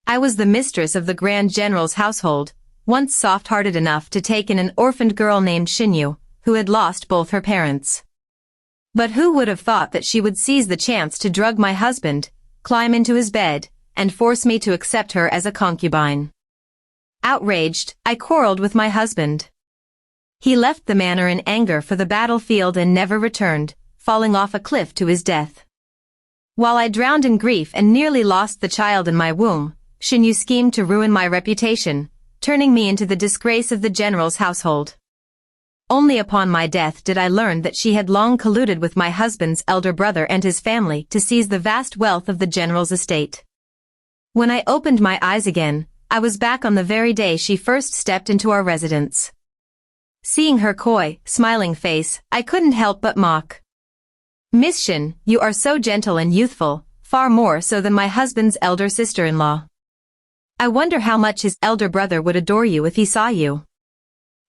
I was the mistress of the Grand General's household, once soft-hearted enough to take in an orphaned girl named Xinyu, who had lost both her parents. But who would have thought that she would seize the chance to drug my husband, climb into his bed, and force me to accept her as a concubine? Outraged, I quarreled with my husband. He left the manor in anger for the battlefield and never returned, falling off a cliff to his death. While I drowned in grief and nearly lost the child in my womb, Xinyu schemed to ruin my reputation, turning me into the disgrace of the general's household. Only upon my death did I learn that she had long colluded with my husband's elder brother and his family to seize the vast wealth of the general's estate. When I opened my eyes again, I was back on the very day she first stepped into our residence. Seeing her coy, smiling face, I couldn't help but mock. "Miss Xin, you are so gentle and youthful, far more so than my husband's elder sister-in-law. I wonder how much his elder brother would adore you if he saw you."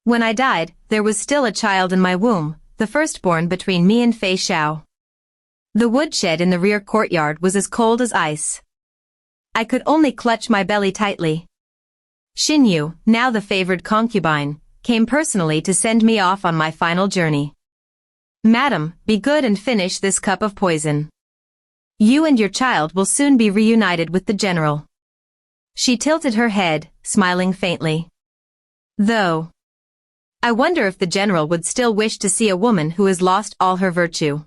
When I died, there was still a child in my womb, the firstborn between me and Fei Xiao. The woodshed in the rear courtyard was as cold as ice. I could only clutch my belly tightly. Xinyu, now the favored concubine, came personally to send me off on my final journey. "Madam, be good and finish this cup of poison. You and your child will soon be reunited with the general." She tilted her head, smiling faintly. "Though, I wonder if the general would still wish to see a woman who has lost all her virtue."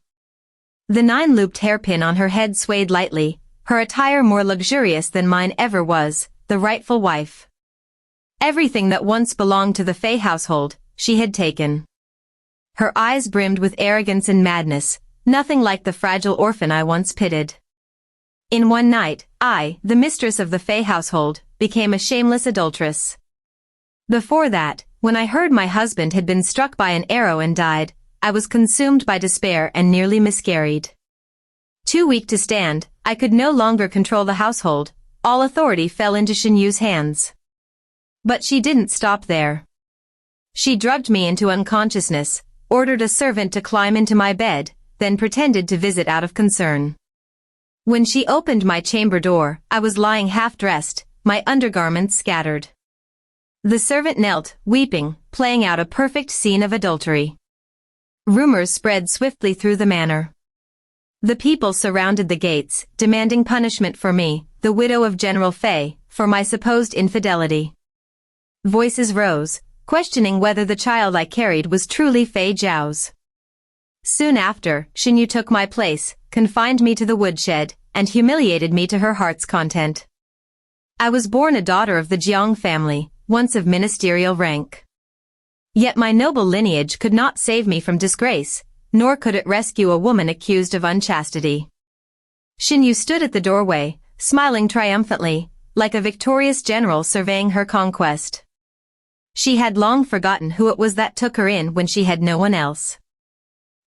The 9-looped hairpin on her head swayed lightly, her attire more luxurious than mine ever was, the rightful wife. Everything that once belonged to the Fei household, she had taken. Her eyes brimmed with arrogance and madness, nothing like the fragile orphan I once pitied. In one night, I, the mistress of the Fei household, became a shameless adulteress. Before that, when I heard my husband had been struck by an arrow and died, I was consumed by despair and nearly miscarried. Too weak to stand, I could no longer control the household, all authority fell into Xinyu's hands. But she didn't stop there. She drugged me into unconsciousness, ordered a servant to climb into my bed, then pretended to visit out of concern. When she opened my chamber door, I was lying half-dressed, my undergarments scattered. The servant knelt, weeping, playing out a perfect scene of adultery. Rumors spread swiftly through the manor. The people surrounded the gates, demanding punishment for me, the widow of General Fei, for my supposed infidelity. Voices rose, questioning whether the child I carried was truly Fei Zhao's. Soon after, Xinyu took my place, confined me to the woodshed, and humiliated me to her heart's content. I was born a daughter of the Jiang family, once of ministerial rank. Yet my noble lineage could not save me from disgrace, nor could it rescue a woman accused of unchastity. Xinyu stood at the doorway, smiling triumphantly, like a victorious general surveying her conquest. She had long forgotten who it was that took her in when she had no one else.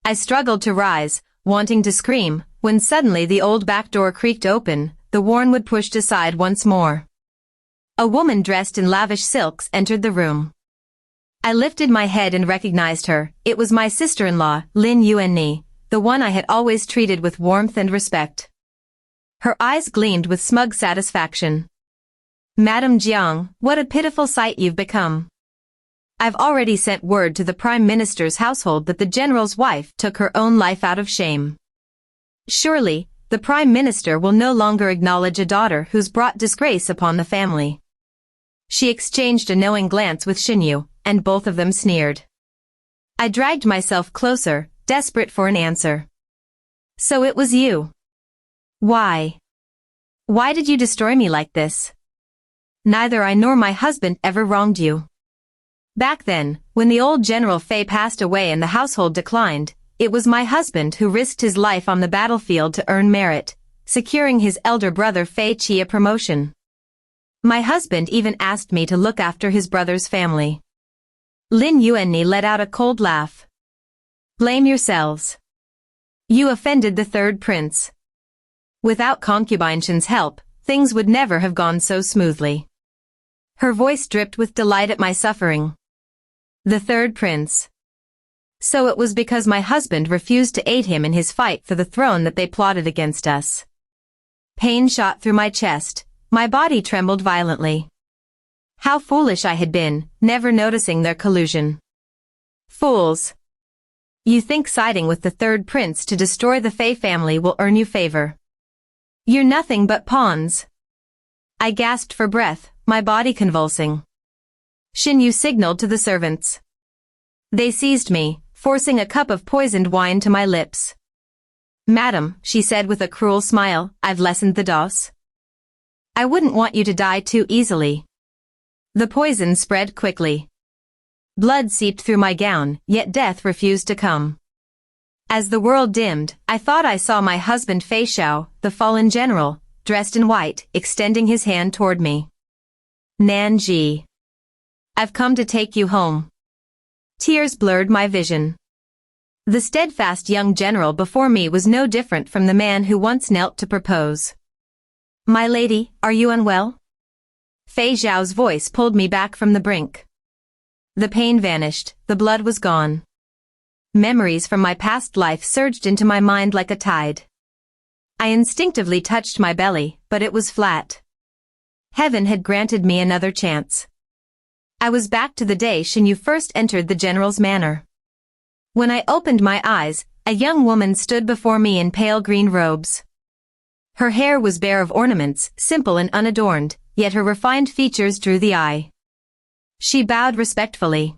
I struggled to rise, wanting to scream, when suddenly the old back door creaked open, the wormwood pushed aside once more. A woman dressed in lavish silks entered the room. I lifted my head and recognized her. It was my sister-in-law, Lin Yuanni, the one I had always treated with warmth and respect. Her eyes gleamed with smug satisfaction. "Madam Jiang, what a pitiful sight you've become. I've already sent word to the Prime Minister's household that the General's wife took her own life out of shame. Surely, the Prime Minister will no longer acknowledge a daughter who's brought disgrace upon the family." She exchanged a knowing glance with Xinyu, and both of them sneered. I dragged myself closer, desperate for an answer. "So it was you. Why? Why did you destroy me like this? Neither I nor my husband ever wronged you. Back then, when the old General Fei passed away and the household declined, it was my husband who risked his life on the battlefield to earn merit, securing his elder brother Fei Qi a promotion. My husband even asked me to look after his brother's family." Lin Yuanni let out a cold laugh. "Blame yourselves. You offended the third prince. Without concubine Shen's help, things would never have gone so smoothly." Her voice dripped with delight at my suffering. The third prince. So it was because my husband refused to aid him in his fight for the throne that they plotted against us. Pain shot through my chest, my body trembled violently. How foolish I had been, never noticing their collusion. Fools! You think siding with the third prince to destroy the Fey family will earn you favor. You're nothing but pawns. I gasped for breath, my body convulsing. Xinyu signaled to the servants. They seized me, forcing a cup of poisoned wine to my lips. Madam, she said with a cruel smile, I've lessened the dose. I wouldn't want you to die too easily. The poison spread quickly. Blood seeped through my gown, yet death refused to come. As the world dimmed, I thought I saw my husband Fei Xiao, the fallen general, dressed in white, extending his hand toward me. Nan Ji. I've come to take you home. Tears blurred my vision. The steadfast young general before me was no different from the man who once knelt to propose. My lady, are you unwell? Fei Xiao's voice pulled me back from the brink. The pain vanished, the blood was gone. Memories from my past life surged into my mind like a tide. I instinctively touched my belly, but it was flat. Heaven had granted me another chance. I was back to the day Xinyu first entered the general's manor. When I opened my eyes, a young woman stood before me in pale green robes. Her hair was bare of ornaments, simple and unadorned, yet her refined features drew the eye. She bowed respectfully.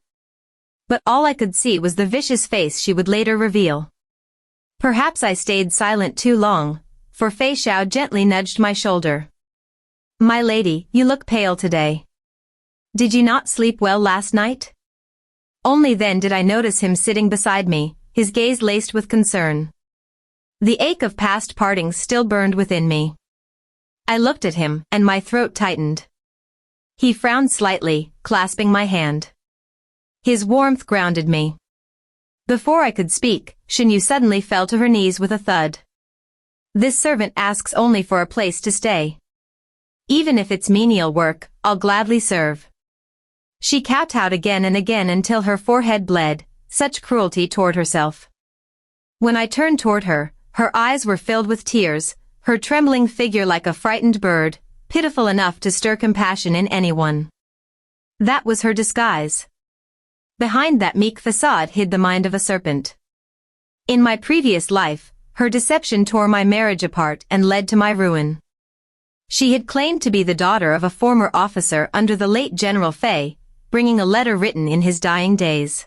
But all I could see was the vicious face she would later reveal. Perhaps I stayed silent too long, for Fei Xiao gently nudged my shoulder. My lady, you look pale today. Did you not sleep well last night? Only then did I notice him sitting beside me, his gaze laced with concern. The ache of past partings still burned within me. I looked at him, and my throat tightened. He frowned slightly, clasping my hand. His warmth grounded me. Before I could speak, Xinyu suddenly fell to her knees with a thud. This servant asks only for a place to stay. Even if it's menial work, I'll gladly serve. She kowtowed again and again until her forehead bled, such cruelty toward herself. When I turned toward her, her eyes were filled with tears, her trembling figure like a frightened bird, pitiful enough to stir compassion in anyone. That was her disguise. Behind that meek facade hid the mind of a serpent. In my previous life, her deception tore my marriage apart and led to my ruin. She had claimed to be the daughter of a former officer under the late General Fei, bringing a letter written in his dying days.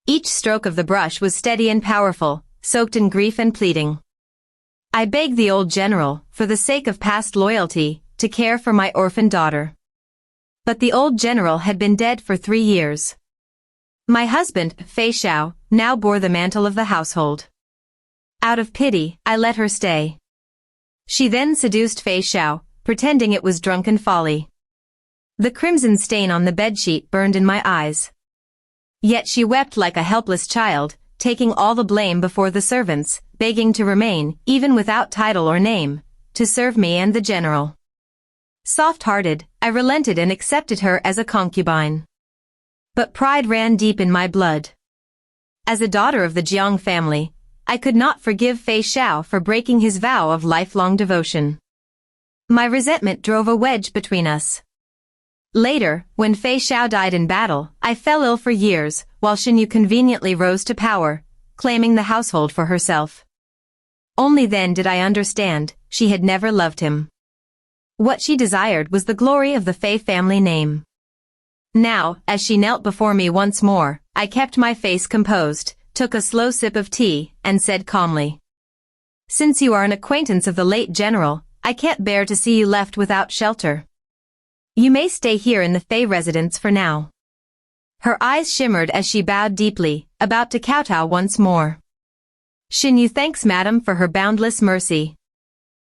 Each stroke of the brush was steady and powerful, soaked in grief and pleading. I begged the old general, for the sake of past loyalty, to care for my orphan daughter. But the old general had been dead for 3 years. My husband, Fei Xiao, now bore the mantle of the household. Out of pity, I let her stay. She then seduced Fei Xiao, pretending it was drunken folly. The crimson stain on the bedsheet burned in my eyes. Yet she wept like a helpless child, taking all the blame before the servants, begging to remain, even without title or name, to serve me and the general. Soft-hearted, I relented and accepted her as a concubine. But pride ran deep in my blood. As a daughter of the Jiang family, I could not forgive Fei Xiao for breaking his vow of lifelong devotion. My resentment drove a wedge between us. Later, when Fei Xiao died in battle, I fell ill for years, while Xinyu conveniently rose to power, claiming the household for herself. Only then did I understand, she had never loved him. What she desired was the glory of the Fei family name. Now, as she knelt before me once more, I kept my face composed, took a slow sip of tea, and said calmly, "Since you are an acquaintance of the late general, I can't bear to see you left without shelter. You may stay here in the Fei residence for now." Her eyes shimmered as she bowed deeply, about to kowtow once more. "Xinyu thanks madam for her boundless mercy.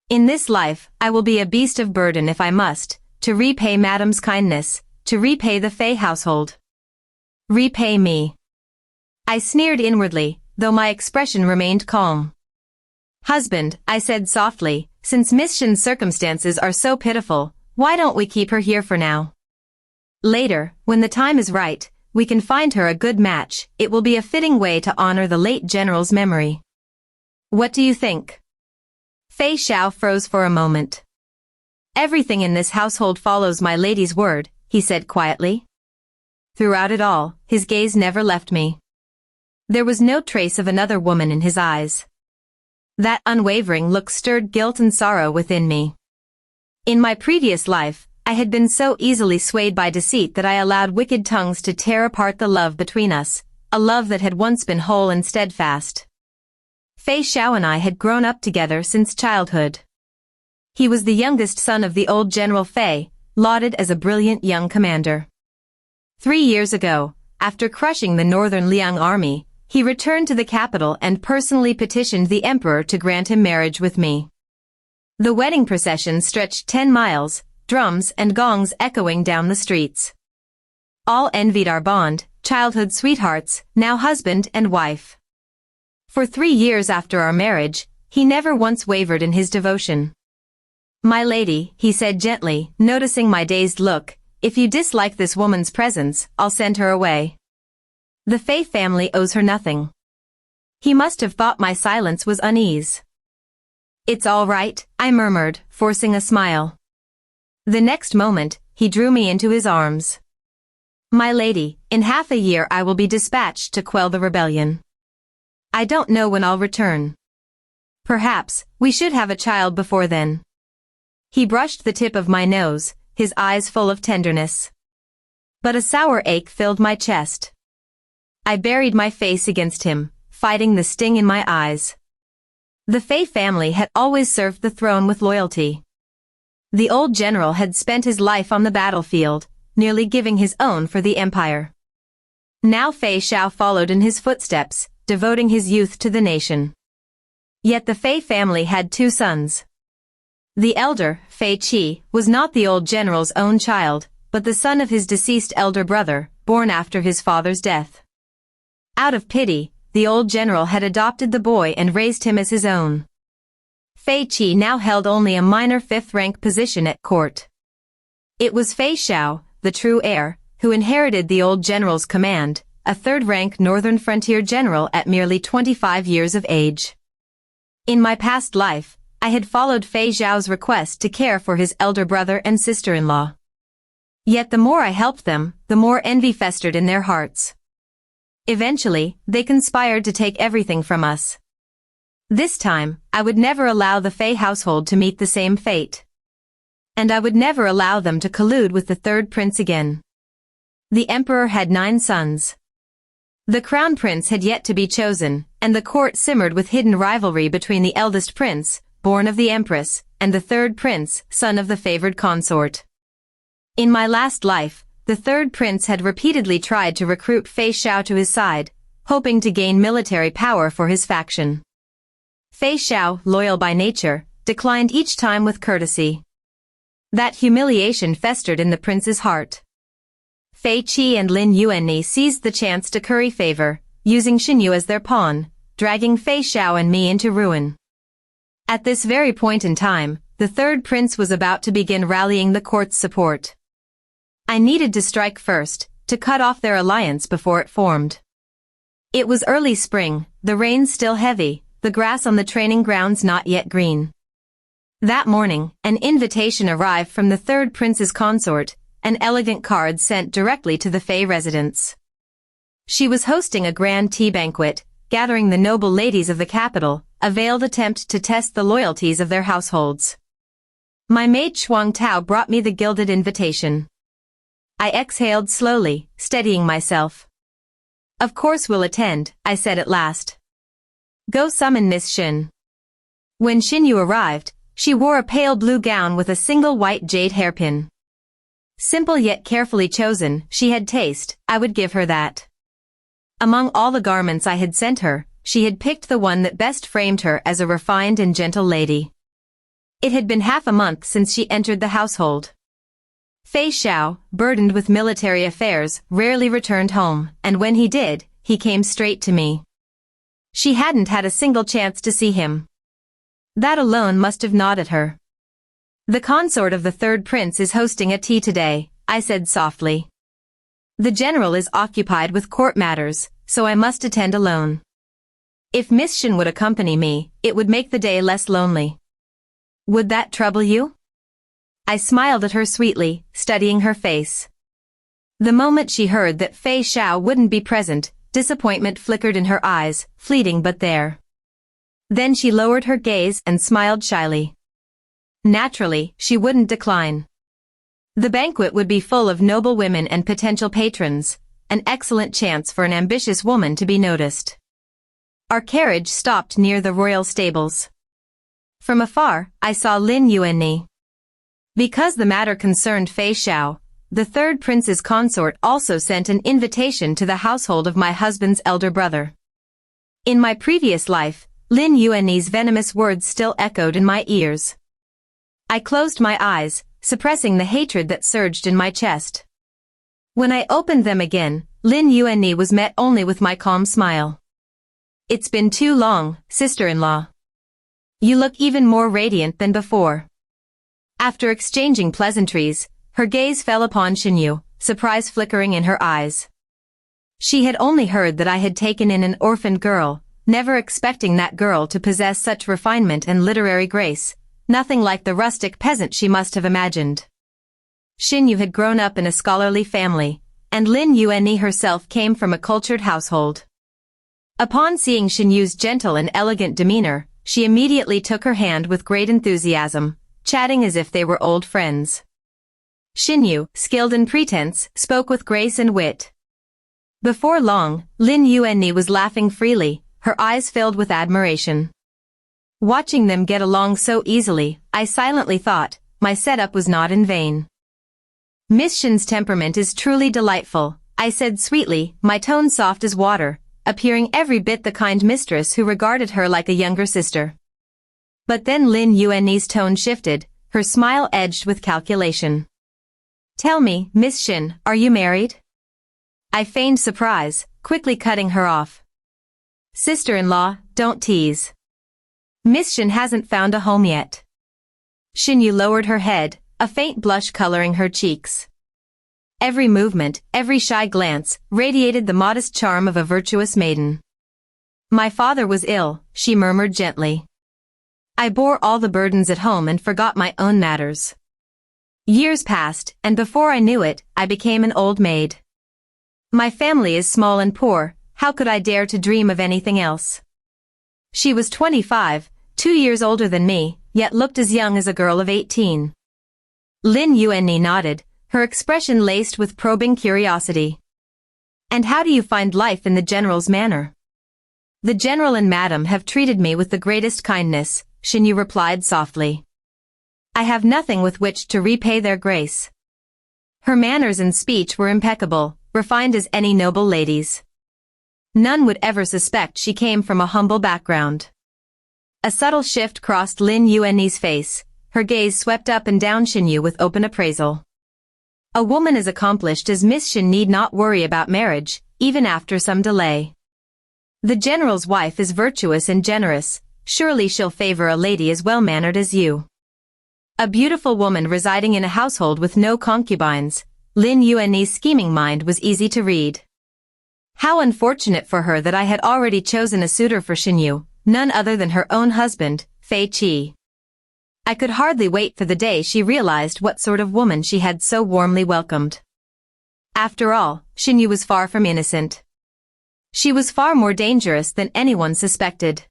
In this life, I will be a beast of burden if I must, to repay madam's kindness, to repay the Fei household. Repay me." I sneered inwardly, though my expression remained calm. "Husband," I said softly, "since Miss Shin's circumstances are so pitiful, why don't we keep her here for now? Later, when the time is right, we can find her a good match. It will be a fitting way to honor the late general's memory. What do you think?" Fei Xiao froze for a moment. Everything in this household follows my lady's word, he said quietly. Throughout it all, his gaze never left me. There was no trace of another woman in his eyes. That unwavering look stirred guilt and sorrow within me. In my previous life, I had been so easily swayed by deceit that I allowed wicked tongues to tear apart the love between us, a love that had once been whole and steadfast. Fei Xiao and I had grown up together since childhood. He was the youngest son of the old General Fei, lauded as a brilliant young commander. 3 years ago, after crushing the northern Liang army, he returned to the capital and personally petitioned the emperor to grant him marriage with me. The wedding procession stretched 10 miles, drums and gongs echoing down the streets. All envied our bond, childhood sweethearts, now husband and wife. For 3 years after our marriage, he never once wavered in his devotion. My lady, he said gently, noticing my dazed look, if you dislike this woman's presence, I'll send her away. The Fei family owes her nothing. He must have thought my silence was unease. It's all right, I murmured, forcing a smile. The next moment, he drew me into his arms. My lady, in half a year I will be dispatched to quell the rebellion. I don't know when I'll return. Perhaps, we should have a child before then. He brushed the tip of my nose, his eyes full of tenderness. But a sour ache filled my chest. I buried my face against him, fighting the sting in my eyes. The Fei family had always served the throne with loyalty. The old general had spent his life on the battlefield, nearly giving his own for the empire. Now Fei Xiao followed in his footsteps, devoting his youth to the nation. Yet the Fei family had 2 sons. The elder, Fei Qi, was not the old general's own child, but the son of his deceased elder brother, born after his father's death. Out of pity, the old general had adopted the boy and raised him as his own. Fei Qi now held only a minor 5th-rank position at court. It was Fei Xiao, the true heir, who inherited the old general's command, a 3rd-rank northern frontier general at merely 25 years of age. In my past life, I had followed Fei Xiao's request to care for his elder brother and sister-in-law. Yet the more I helped them, the more envy festered in their hearts. Eventually, they conspired to take everything from us. This time, I would never allow the Fei household to meet the same fate. And I would never allow them to collude with the 3rd prince again. The emperor had 9 sons. The crown prince had yet to be chosen, and the court simmered with hidden rivalry between the eldest prince, born of the empress, and the 3rd prince, son of the favored consort. In my last life, the 3rd prince had repeatedly tried to recruit Fei Xiao to his side, hoping to gain military power for his faction. Fei Xiao, loyal by nature, declined each time with courtesy. That humiliation festered in the prince's heart. Fei Qi and Lin Yuanni seized the chance to curry favor, using Xinyu as their pawn, dragging Fei Xiao and me into ruin. At this very point in time, the 3rd prince was about to begin rallying the court's support. I needed to strike first, to cut off their alliance before it formed. It was early spring, the rain still heavy, the grass on the training grounds not yet green. That morning, an invitation arrived from the 3rd prince's consort, an elegant card sent directly to the Fei residence. She was hosting a grand tea banquet, gathering the noble ladies of the capital, a veiled attempt to test the loyalties of their households. My maid Shuang Tao brought me the gilded invitation. I exhaled slowly, steadying myself. Of course we'll attend, I said at last. Go summon Miss Xin. When Xinyu arrived, she wore a pale blue gown with a single white jade hairpin. Simple yet carefully chosen, she had taste, I would give her that. Among all the garments I had sent her, she had picked the one that best framed her as a refined and gentle lady. It had been half a month since she entered the household. Fei Xiao, burdened with military affairs, rarely returned home, and when he did, he came straight to me. She hadn't had a single chance to see him. That alone must have gnawed at her. The consort of the 3rd prince is hosting a tea today, I said softly. The general is occupied with court matters, so I must attend alone. If Miss Xin would accompany me, it would make the day less lonely. Would that trouble you? I smiled at her sweetly, studying her face. The moment she heard that Fei Xiao wouldn't be present, disappointment flickered in her eyes, fleeting but there. Then she lowered her gaze and smiled shyly. Naturally, she wouldn't decline. The banquet would be full of noble women and potential patrons, an excellent chance for an ambitious woman to be noticed. Our carriage stopped near the royal stables. From afar, I saw Lin Yuanni. Because the matter concerned Fei Xiao, the third prince's consort also sent an invitation to the household of my husband's elder brother. In my previous life, Lin Yuanni's venomous words still echoed in my ears. I closed my eyes, suppressing the hatred that surged in my chest. When I opened them again, Lin Yuanni was met only with my calm smile. It's been too long, sister-in-law. You look even more radiant than before. After exchanging pleasantries, her gaze fell upon Xinyu, surprise flickering in her eyes. She had only heard that I had taken in an orphaned girl, never expecting that girl to possess such refinement and literary grace, nothing like the rustic peasant she must have imagined. Xinyu had grown up in a scholarly family, and Lin Yuanni herself came from a cultured household. Upon seeing Xinyu's gentle and elegant demeanor, she immediately took her hand with great enthusiasm, chatting as if they were old friends. Xinyu, skilled in pretense, spoke with grace and wit. Before long, Lin Yuanni was laughing freely, her eyes filled with admiration. Watching them get along so easily, I silently thought, my setup was not in vain. Miss Shin's temperament is truly delightful, I said sweetly, my tone soft as water, appearing every bit the kind mistress who regarded her like a younger sister. But then Lin Yuanni's tone shifted, her smile edged with calculation. Tell me, Miss Shin, are you married? I feigned surprise, quickly cutting her off. Sister-in-law, don't tease. Miss Shin hasn't found a home yet. Xinyu lowered her head, a faint blush coloring her cheeks. Every movement, every shy glance, radiated the modest charm of a virtuous maiden. My father was ill, she murmured gently. I bore all the burdens at home and forgot my own matters. Years passed, and before I knew it, I became an old maid. My family is small and poor, how could I dare to dream of anything else? She was 25, 2 years older than me, yet looked as young as a girl of 18. Lin Yuanni nodded, her expression laced with probing curiosity. And how do you find life in the general's manor? The general and madam have treated me with the greatest kindness, Xinyu replied softly. I have nothing with which to repay their grace. Her manners and speech were impeccable, refined as any noble lady's. None would ever suspect she came from a humble background. A subtle shift crossed Lin Yuanni's face, her gaze swept up and down Xinyu with open appraisal. A woman as accomplished as Miss Shin need not worry about marriage, even after some delay. The general's wife is virtuous and generous, surely she'll favor a lady as well-mannered as you. A beautiful woman residing in a household with no concubines, Lin Yuanni's scheming mind was easy to read. How unfortunate for her that I had already chosen a suitor for Xinyu, none other than her own husband, Fei Qi. I could hardly wait for the day she realized what sort of woman she had so warmly welcomed. After all, Xinyu was far from innocent. She was far more dangerous than anyone suspected.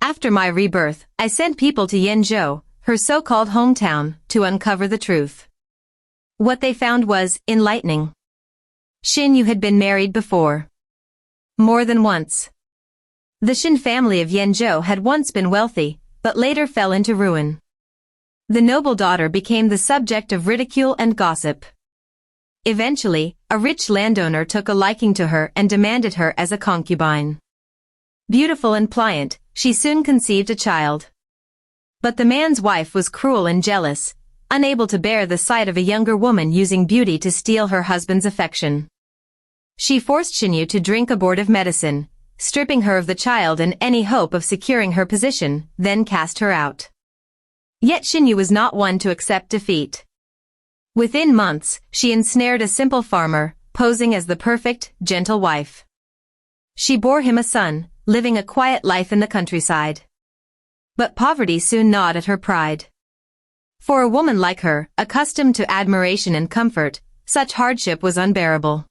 After my rebirth, I sent people to Yenzhou, her so-called hometown, to uncover the truth. What they found was enlightening. Xinyu had been married before. More than once. The Xin family of Yenzhou had once been wealthy, but later fell into ruin. The noble daughter became the subject of ridicule and gossip. Eventually, a rich landowner took a liking to her and demanded her as a concubine. Beautiful and pliant, she soon conceived a child. But the man's wife was cruel and jealous, unable to bear the sight of a younger woman using beauty to steal her husband's affection. She forced Xinyu to drink abortive medicine, stripping her of the child and any hope of securing her position, then cast her out. Yet Xinyu was not one to accept defeat. Within months, she ensnared a simple farmer, posing as the perfect, gentle wife. She bore him a son, living a quiet life in the countryside. But poverty soon gnawed at her pride. For a woman like her, accustomed to admiration and comfort, such hardship was unbearable.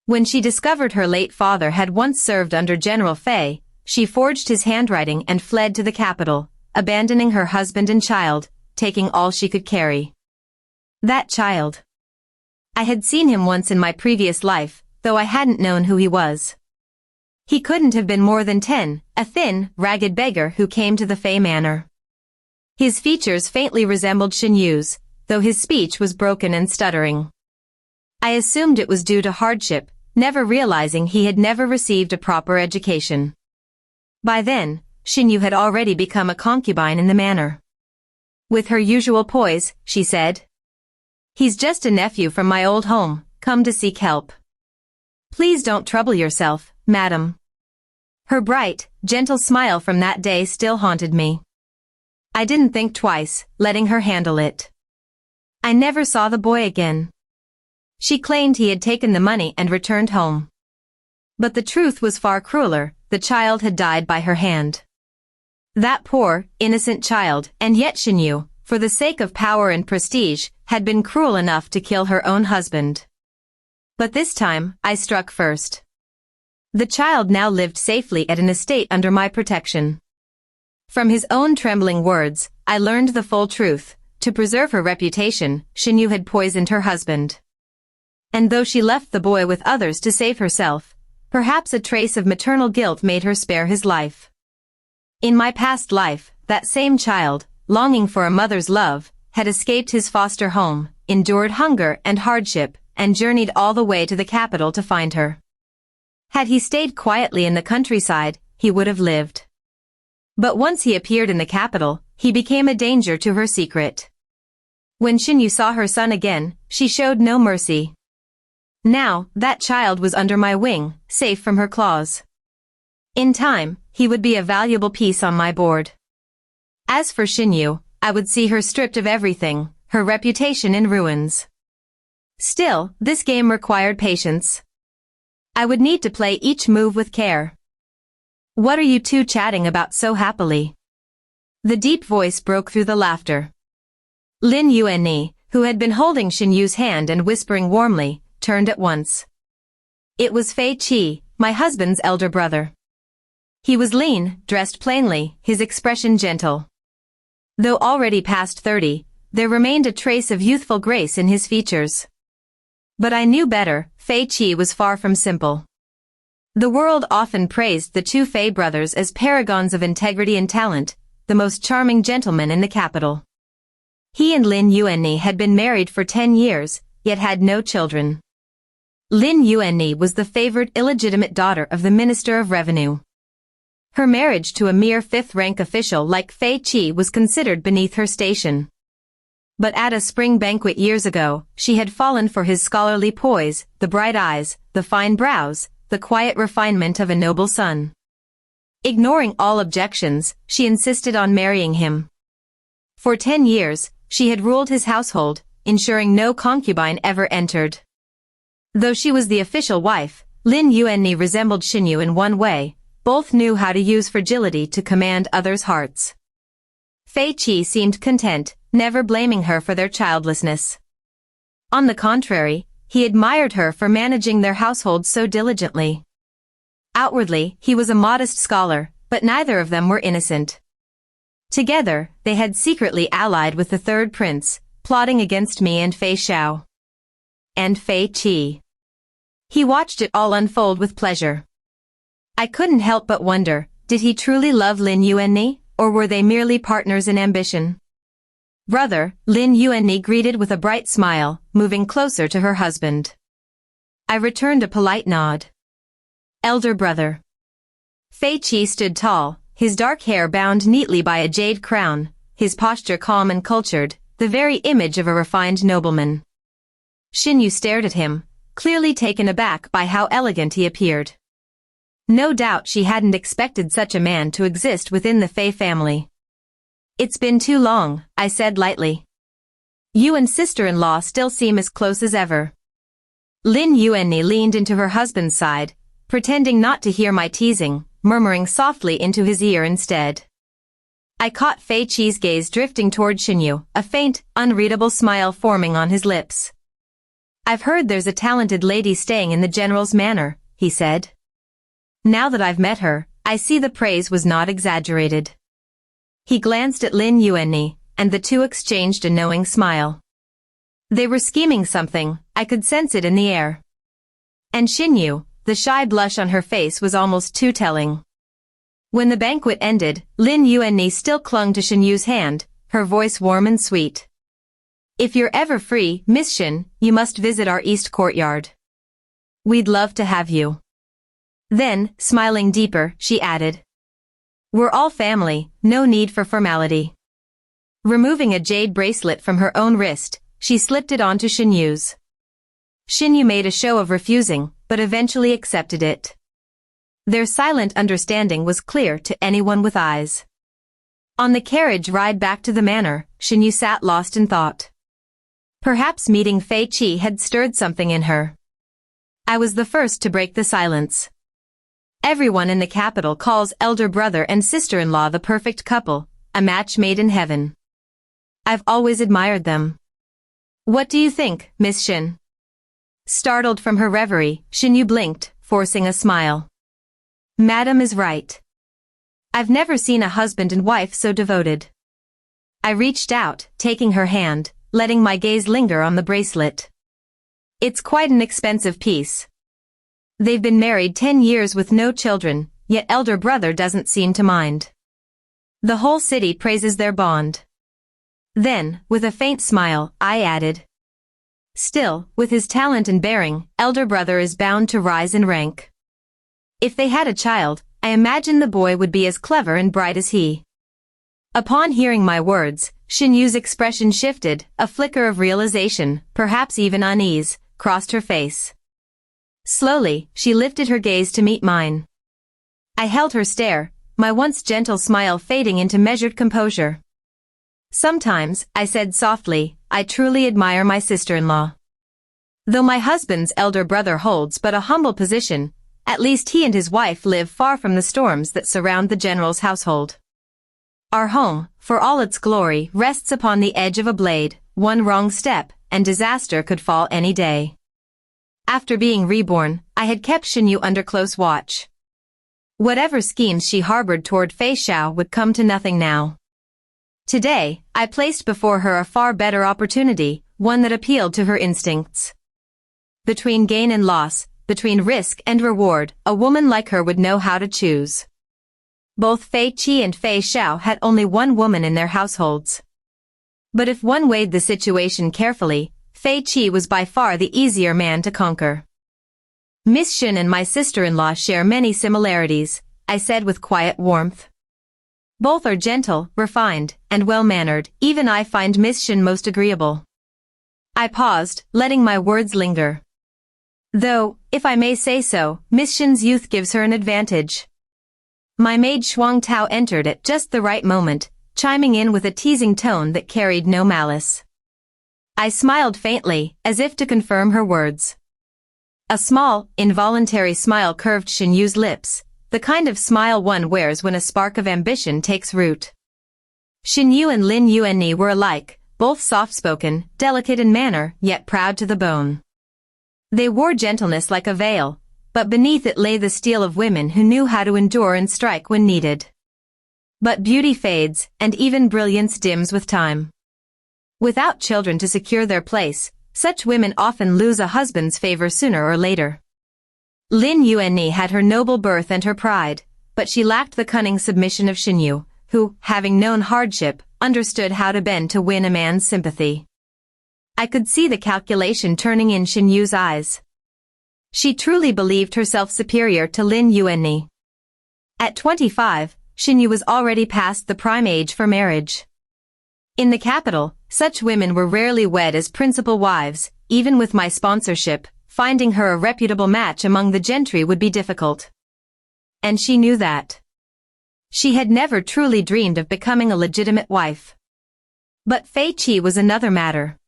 When she discovered her late father had once served under General Fei, she forged his handwriting and fled to the capital, abandoning her husband and child, taking all she could carry. That child. I had seen him once in my previous life, though I hadn't known who he was. He couldn't have been more than 10, a thin, ragged beggar who came to the Fei Manor. His features faintly resembled Xinyu's, though his speech was broken and stuttering. I assumed it was due to hardship, never realizing he had never received a proper education. By then, Xinyu had already become a concubine in the manor. With her usual poise, she said, "He's just a nephew from my old home, come to seek help. Please don't trouble yourself, madam." Her bright, gentle smile from that day still haunted me. I didn't think twice, letting her handle it. I never saw the boy again. She claimed he had taken the money and returned home. But the truth was far crueler, the child had died by her hand. That poor, innocent child, and yet Xinyu, for the sake of power and prestige, had been cruel enough to kill her own husband. But this time, I struck first. The child now lived safely at an estate under my protection. From his own trembling words, I learned the full truth. To preserve her reputation, Xinyu had poisoned her husband. And though she left the boy with others to save herself, perhaps a trace of maternal guilt made her spare his life. In my past life, that same child, longing for a mother's love, had escaped his foster home, endured hunger and hardship, and journeyed all the way to the capital to find her. Had he stayed quietly in the countryside, he would have lived. But once he appeared in the capital, he became a danger to her secret. When Xinyu saw her son again, she showed no mercy. Now, that child was under my wing, safe from her claws. In time, he would be a valuable piece on my board. As for Xinyu, I would see her stripped of everything, her reputation in ruins. Still, this game required patience. I would need to play each move with care. "What are you two chatting about so happily?" The deep voice broke through the laughter. Lin Yuanni, who had been holding Xinyu's hand and whispering warmly, turned at once. It was Fei Qi, my husband's elder brother. He was lean, dressed plainly, his expression gentle. Though already past 30, there remained a trace of youthful grace in his features. But I knew better, Fei Qi was far from simple. The world often praised the two Fei brothers as paragons of integrity and talent, the most charming gentlemen in the capital. He and Lin Yuanni had been married for 10 years, yet had no children. Lin Yuanni was the favored illegitimate daughter of the Minister of Revenue. Her marriage to a mere fifth-rank official like Fei Qi was considered beneath her station. But at a spring banquet years ago, she had fallen for his scholarly poise, the bright eyes, the fine brows, the quiet refinement of a noble son. Ignoring all objections, she insisted on marrying him. For 10 years, she had ruled his household, ensuring no concubine ever entered. Though she was the official wife, Lin Yuanni resembled Xinyu in one way, both knew how to use fragility to command others' hearts. Fei Qi seemed content, never blaming her for their childlessness. On the contrary, he admired her for managing their household so diligently. Outwardly, he was a modest scholar, but neither of them were innocent. Together, they had secretly allied with the third prince, plotting against me and Fei Xiao. And Fei Qi. He watched it all unfold with pleasure. I couldn't help but wonder, did he truly love Lin Yuanni, or were they merely partners in ambition? "Brother," Lin Yuanni greeted with a bright smile, moving closer to her husband. I returned a polite nod. "Elder brother." Fei Qi stood tall, his dark hair bound neatly by a jade crown, his posture calm and cultured, the very image of a refined nobleman. Xinyu stared at him, clearly taken aback by how elegant he appeared. No doubt she hadn't expected such a man to exist within the Fei family. "It's been too long," I said lightly. "You and sister-in-law still seem as close as ever." Lin Yuanni leaned into her husband's side, pretending not to hear my teasing, murmuring softly into his ear instead. I caught Fei Qi's gaze drifting toward Xinyu, a faint, unreadable smile forming on his lips. I've heard there's a talented lady staying in the general's manor, he said. Now that I've met her, I see the praise was not exaggerated. He glanced at Lin Yuanni, and the two exchanged a knowing smile. They were scheming something, I could sense it in the air. And Xinyu, the shy blush on her face was almost too telling. When the banquet ended, Lin Yuanni still clung to Xinyu's hand, her voice warm and sweet. If you're ever free, Miss Xin, you must visit our east courtyard. We'd love to have you. Then, smiling deeper, she added. We're all family, no need for formality. Removing a jade bracelet from her own wrist, she slipped it onto Xinyu's. Xinyu made a show of refusing, but eventually accepted it. Their silent understanding was clear to anyone with eyes. On the carriage ride back to the manor, Xinyu sat lost in thought. Perhaps meeting Fei Qi had stirred something in her. I was the first to break the silence. Everyone in the capital calls elder brother and sister-in-law the perfect couple, a match made in heaven. I've always admired them. What do you think, Miss Xin? Startled from her reverie, Xinyu blinked, forcing a smile. Madam is right. I've never seen a husband and wife so devoted. I reached out, taking her hand, letting my gaze linger on the bracelet. It's quite an expensive piece. They've been married 10 years with no children, yet elder brother doesn't seem to mind. The whole city praises their bond. Then, with a faint smile, I added. Still, with his talent and bearing, elder brother is bound to rise in rank. If they had a child, I imagine the boy would be as clever and bright as he. Upon hearing my words, Xinyu's expression shifted, a flicker of realization, perhaps even unease, crossed her face. Slowly, she lifted her gaze to meet mine. I held her stare, my once gentle smile fading into measured composure. Sometimes, I said softly, I truly admire my sister-in-law. Though my husband's elder brother holds but a humble position, at least he and his wife live far from the storms that surround the general's household. Our home, for all its glory, rests upon the edge of a blade. One wrong step, and disaster could fall any day. After being reborn, I had kept Xinyu under close watch. Whatever schemes she harbored toward Fei Xiao would come to nothing now. Today, I placed before her a far better opportunity, one that appealed to her instincts. Between gain and loss, between risk and reward, a woman like her would know how to choose. Both Fei Qi and Fei Xiao had only one woman in their households. But if one weighed the situation carefully, Fei Qi was by far the easier man to conquer. Miss Xin and my sister-in-law share many similarities, I said with quiet warmth. Both are gentle, refined, and well-mannered, even I find Miss Xin most agreeable. I paused, letting my words linger. Though, if I may say so, Miss Xin's youth gives her an advantage. My maid Shuang Tao entered at just the right moment, chiming in with a teasing tone that carried no malice. I smiled faintly, as if to confirm her words. A small, involuntary smile curved Xinyu's lips, the kind of smile one wears when a spark of ambition takes root. Xinyu and Lin Yuanni were alike, both soft-spoken, delicate in manner, yet proud to the bone. They wore gentleness like a veil, but beneath it lay the steel of women who knew how to endure and strike when needed. But beauty fades, and even brilliance dims with time. Without children to secure their place, such women often lose a husband's favor sooner or later. Lin Yuanni had her noble birth and her pride, but she lacked the cunning submission of Xinyu, who, having known hardship, understood how to bend to win a man's sympathy. I could see the calculation turning in Xinyu's eyes. She truly believed herself superior to Lin Yuanni. At 25, Xinyu was already past the prime age for marriage. In the capital, such women were rarely wed as principal wives. Even with my sponsorship, finding her a reputable match among the gentry would be difficult. And she knew that. She had never truly dreamed of becoming a legitimate wife. But Fei Qi was another matter.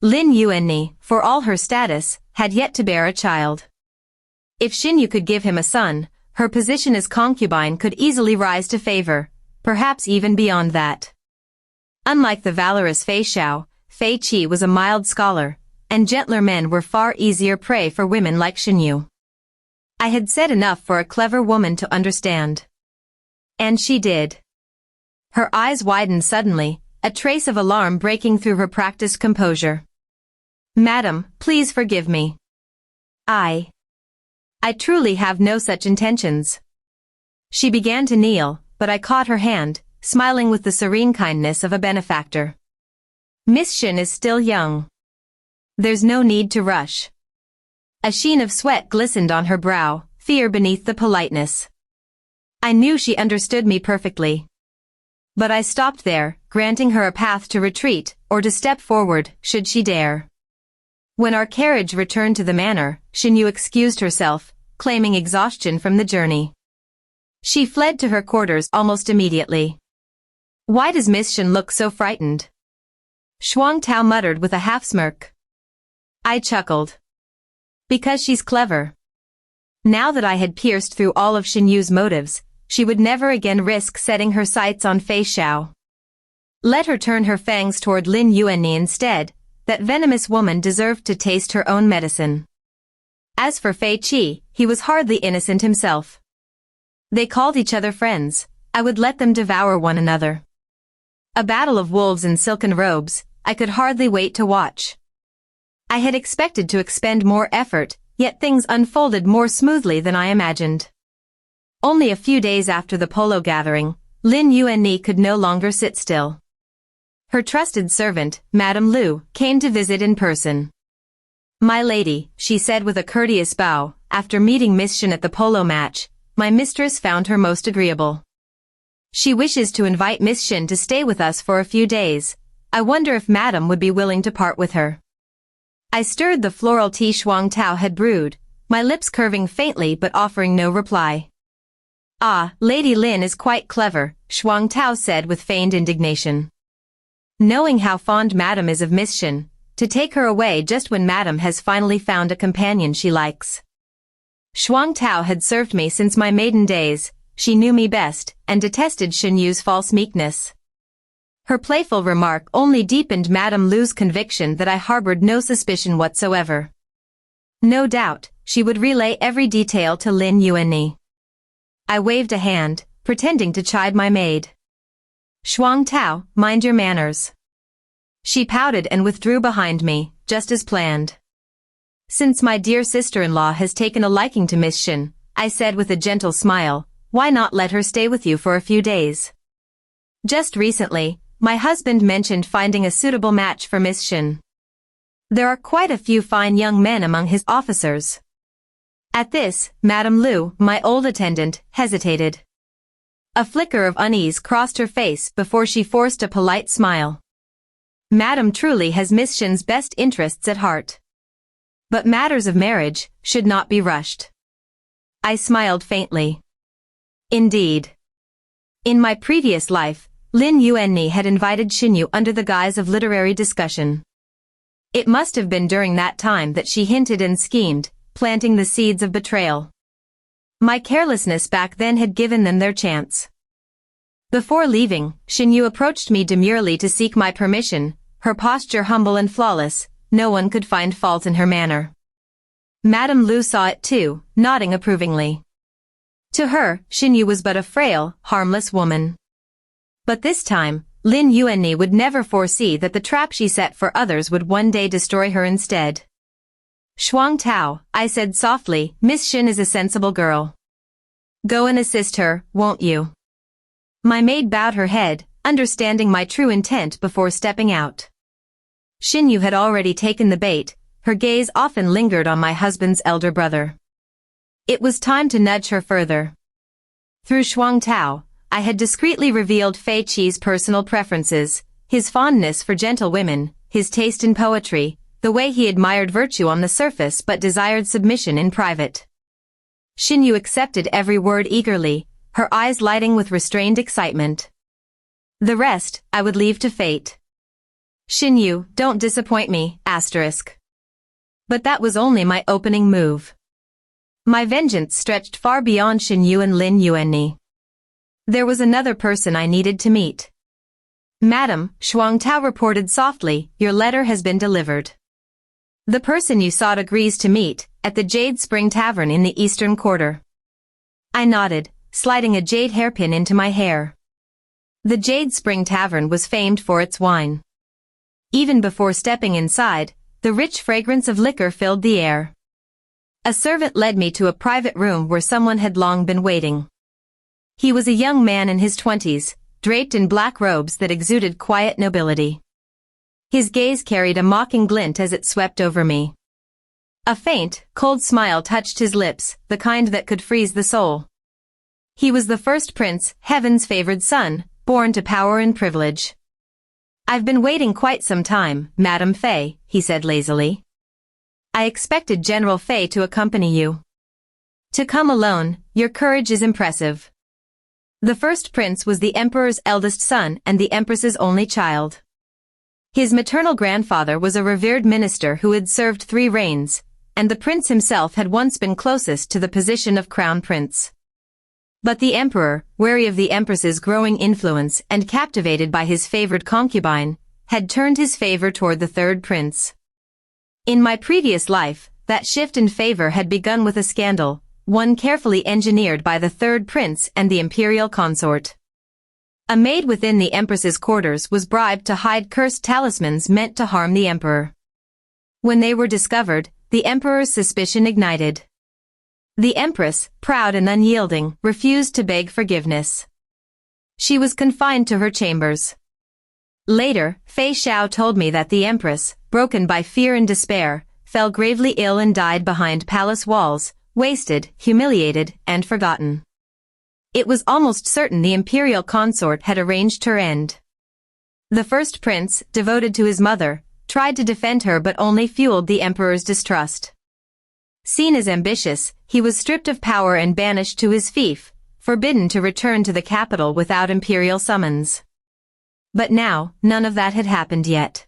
Lin Yuanni, for all her status, had yet to bear a child. If Xinyu could give him a son, her position as concubine could easily rise to favor. perhaps even beyond that. Unlike the valorous Fei Xiao, Fei Qi was a mild scholar, and gentler men were far easier prey for women like Xinyu. I had said enough for a clever woman to understand. And she did. Her eyes widened suddenly, a trace of alarm breaking through her practiced composure. "Madam, please forgive me. I truly have no such intentions." She began to kneel, but I caught her hand, smiling with the serene kindness of a benefactor. "Miss Shin is still young. There's no need to rush." A sheen of sweat glistened on her brow, fear beneath the politeness. I knew she understood me perfectly. But I stopped there, granting her a path to retreat, or to step forward, should she dare. When our carriage returned to the manor, Xinyu excused herself, claiming exhaustion from the journey. She fled to her quarters almost immediately. "Why does Miss Shin look so frightened?" Shuang Tao muttered with a half-smirk. I chuckled. "Because she's clever." Now that I had pierced through all of Xinyu's motives, she would never again risk setting her sights on Fei Xiao. Let her turn her fangs toward Lin Yuanni instead. That venomous woman deserved to taste her own medicine. As for Fei Qi, he was hardly innocent himself. They called each other friends. I would let them devour one another. A battle of wolves in silken robes, I could hardly wait to watch. I had expected to expend more effort, yet things unfolded more smoothly than I imagined. Only a few days after the polo gathering, Lin Yuanni could no longer sit still. Her trusted servant, Madame Lu, came to visit in person. "My lady," she said with a courteous bow, "after meeting Miss Shin at the polo match, my mistress found her most agreeable. She wishes to invite Miss Shin to stay with us for a few days. I wonder if Madame would be willing to part with her." I stirred the floral tea Shuang Tao had brewed, my lips curving faintly but offering no reply. "Ah, Lady Lin is quite clever," Shuang Tao said with feigned indignation. "Knowing how fond Madame is of Miss Shin, to take her away just when Madame has finally found a companion she likes." Shuang Tao had served me since my maiden days, she knew me best, and detested Xinyu's false meekness. Her playful remark only deepened Madame Lu's conviction that I harbored no suspicion whatsoever. No doubt, she would relay every detail to Lin Yuanni. I waved a hand, pretending to chide my maid. "Shuang Tao, mind your manners." She pouted and withdrew behind me, just as planned. "Since my dear sister-in-law has taken a liking to Miss Shin," I said with a gentle smile, "why not let her stay with you for a few days? Just recently, my husband mentioned finding a suitable match for Miss Shin. There are quite a few fine young men among his officers." At this, Madame Lu, my old attendant, hesitated. A flicker of unease crossed her face before she forced a polite smile. "Madame truly has Miss Shin's best interests at heart. But matters of marriage should not be rushed." I smiled faintly. Indeed. In my previous life, Lin Yuanni had invited Xinyu under the guise of literary discussion. It must have been during that time that she hinted and schemed, planting the seeds of betrayal. My carelessness back then had given them their chance. Before leaving, Xinyu approached me demurely to seek my permission, her posture humble and flawless, no one could find fault in her manner. Madame Lu saw it too, nodding approvingly. To her, Xinyu was but a frail, harmless woman. But this time, Lin Yuanni would never foresee that the trap she set for others would one day destroy her instead. "Shuang Tao," I said softly, "Miss Shin is a sensible girl. Go and assist her, won't you?" My maid bowed her head, understanding my true intent before stepping out. Xinyu had already taken the bait, her gaze often lingered on my husband's elder brother. It was time to nudge her further. Through Shuang Tao, I had discreetly revealed Fei Qi's personal preferences, his fondness for gentle women, his taste in poetry, the way he admired virtue on the surface but desired submission in private. Xinyu accepted every word eagerly, her eyes lighting with restrained excitement. The rest, I would leave to fate. "Xinyu, don't disappoint me, asterisk." But that was only my opening move. My vengeance stretched far beyond Xinyu and Lin Yuanni. There was another person I needed to meet. Madam, Shuang Tao reported softly, your letter has been delivered. The person you sought agrees to meet, at the Jade Spring Tavern in the Eastern Quarter. I nodded, sliding a jade hairpin into my hair. The Jade Spring Tavern was famed for its wine. Even before stepping inside, the rich fragrance of liquor filled the air. A servant led me to a private room where someone had long been waiting. He was a young man in his 20s, draped in black robes that exuded quiet nobility. His gaze carried a mocking glint as it swept over me. A faint, cold smile touched his lips, the kind that could freeze the soul. He was the first prince, heaven's favored son, born to power and privilege. I've been waiting quite some time, Madame Fei, he said lazily. I expected General Fei to accompany you. To come alone, your courage is impressive. The first prince was the emperor's eldest son and the empress's only child. His maternal grandfather was a revered minister who had served 3 reigns, and the prince himself had once been closest to the position of crown prince. But the emperor, wary of the empress's growing influence and captivated by his favored concubine, had turned his favor toward the third prince. In my previous life, that shift in favor had begun with a scandal, one carefully engineered by the third prince and the imperial consort. A maid within the empress's quarters was bribed to hide cursed talismans meant to harm the emperor. When they were discovered, the emperor's suspicion ignited. The empress, proud and unyielding, refused to beg forgiveness. She was confined to her chambers. Later, Fei Xiao told me that the empress, broken by fear and despair, fell gravely ill and died behind palace walls, wasted, humiliated, and forgotten. It was almost certain the imperial consort had arranged her end. The first prince, devoted to his mother, tried to defend her but only fueled the emperor's distrust. Seen as ambitious, he was stripped of power and banished to his fief, forbidden to return to the capital without imperial summons. But now, none of that had happened yet.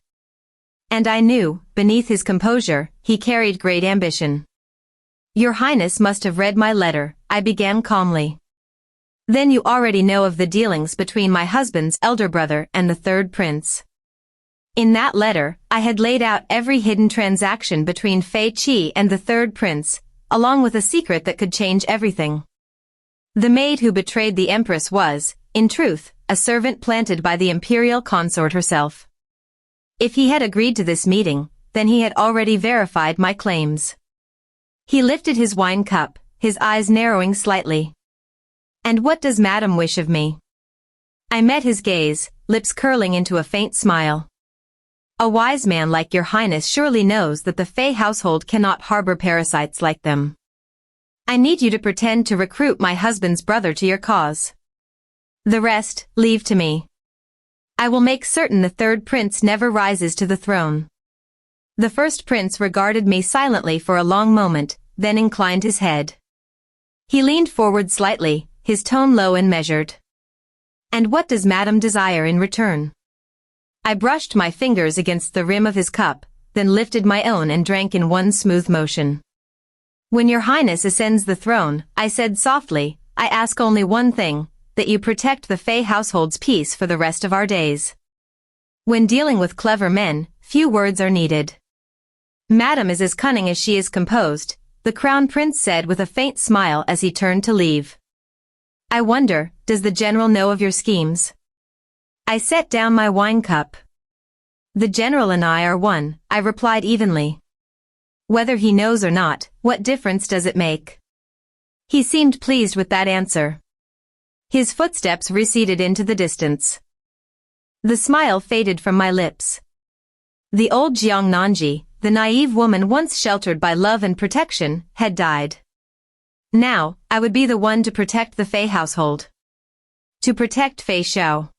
And I knew, beneath his composure, he carried great ambition. Your Highness must have read my letter, I began calmly. Then you already know of the dealings between my husband's elder brother and the third prince. In that letter, I had laid out every hidden transaction between Fei Qi and the third prince, along with a secret that could change everything. The maid who betrayed the empress was, in truth, a servant planted by the imperial consort herself. If he had agreed to this meeting, then he had already verified my claims. He lifted his wine cup, his eyes narrowing slightly. And what does Madam wish of me? I met his gaze, lips curling into a faint smile. A wise man like your Highness surely knows that the Fei household cannot harbor parasites like them. I need you to pretend to recruit my husband's brother to your cause. The rest, leave to me. I will make certain the third prince never rises to the throne. The first prince regarded me silently for a long moment, then inclined his head. He leaned forward slightly, his tone low and measured. And what does Madam desire in return? I brushed my fingers against the rim of his cup, then lifted my own and drank in one smooth motion. When your Highness ascends the throne, I said softly, I ask only one thing, that you protect the Fei household's peace for the rest of our days. When dealing with clever men, few words are needed. Madam is as cunning as she is composed, the crown prince said with a faint smile as he turned to leave. I wonder, does the general know of your schemes? I set down my wine cup. The general and I are one, I replied evenly. Whether he knows or not, what difference does it make? He seemed pleased with that answer. His footsteps receded into the distance. The smile faded from my lips. The old Jiang Nanji, the naive woman once sheltered by love and protection, had died. Now, I would be the one to protect the Fei household. To protect Fei Xiao.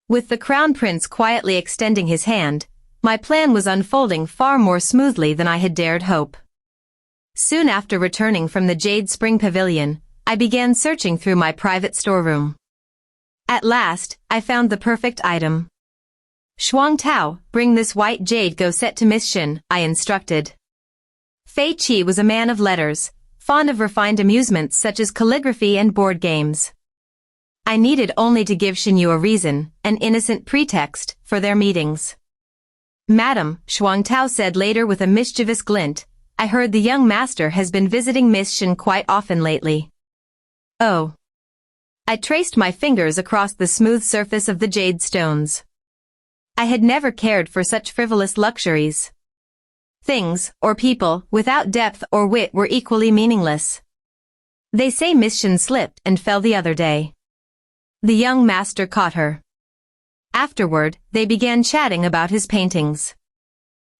With the crown prince quietly extending his hand, my plan was unfolding far more smoothly than I had dared hope. Soon after returning from the Jade Spring Pavilion, I began searching through my private storeroom. At last, I found the perfect item. Shuang Tao, bring this white jade go set to Miss Shin, I instructed. Fei Qi was a man of letters, fond of refined amusements such as calligraphy and board games. I needed only to give Xinyu a reason, an innocent pretext, for their meetings. Madam, Shuang Tao said later with a mischievous glint, I heard the young master has been visiting Miss Xin quite often lately. Oh. I traced my fingers across the smooth surface of the jade stones. I had never cared for such frivolous luxuries. Things, or people, without depth or wit were equally meaningless. They say Miss Xin slipped and fell the other day. The young master caught her. Afterward, they began chatting about his paintings.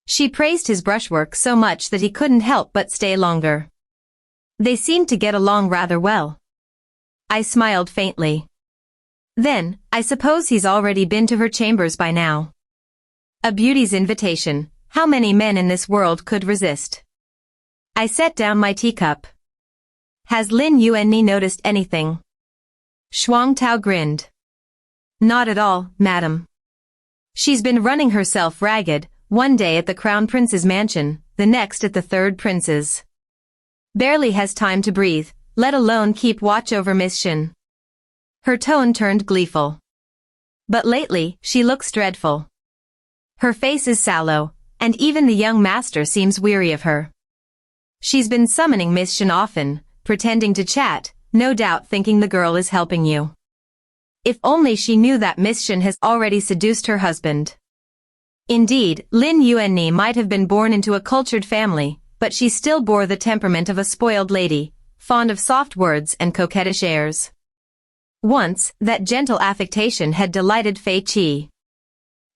She praised his brushwork so much that he couldn't help but stay longer. They seemed to get along rather well. I smiled faintly. Then, I suppose he's already been to her chambers by now. A beauty's invitation, how many men in this world could resist? I set down my teacup. Has Lin Yuanni noticed anything? Shuang Tao grinned. Not at all, madam. She's been running herself ragged, one day at the Crown Prince's mansion, the next at the third prince's. Barely has time to breathe, let alone keep watch over Miss Xin. Her tone turned gleeful. But lately, she looks dreadful. Her face is sallow, and even the young master seems weary of her. She's been summoning Miss Xin often, pretending to chat, no doubt thinking the girl is helping you. If only she knew that Miss Xin has already seduced her husband. Indeed, Lin Yuanni might have been born into a cultured family, but she still bore the temperament of a spoiled lady, fond of soft words and coquettish airs. Once, that gentle affectation had delighted Fei Qi.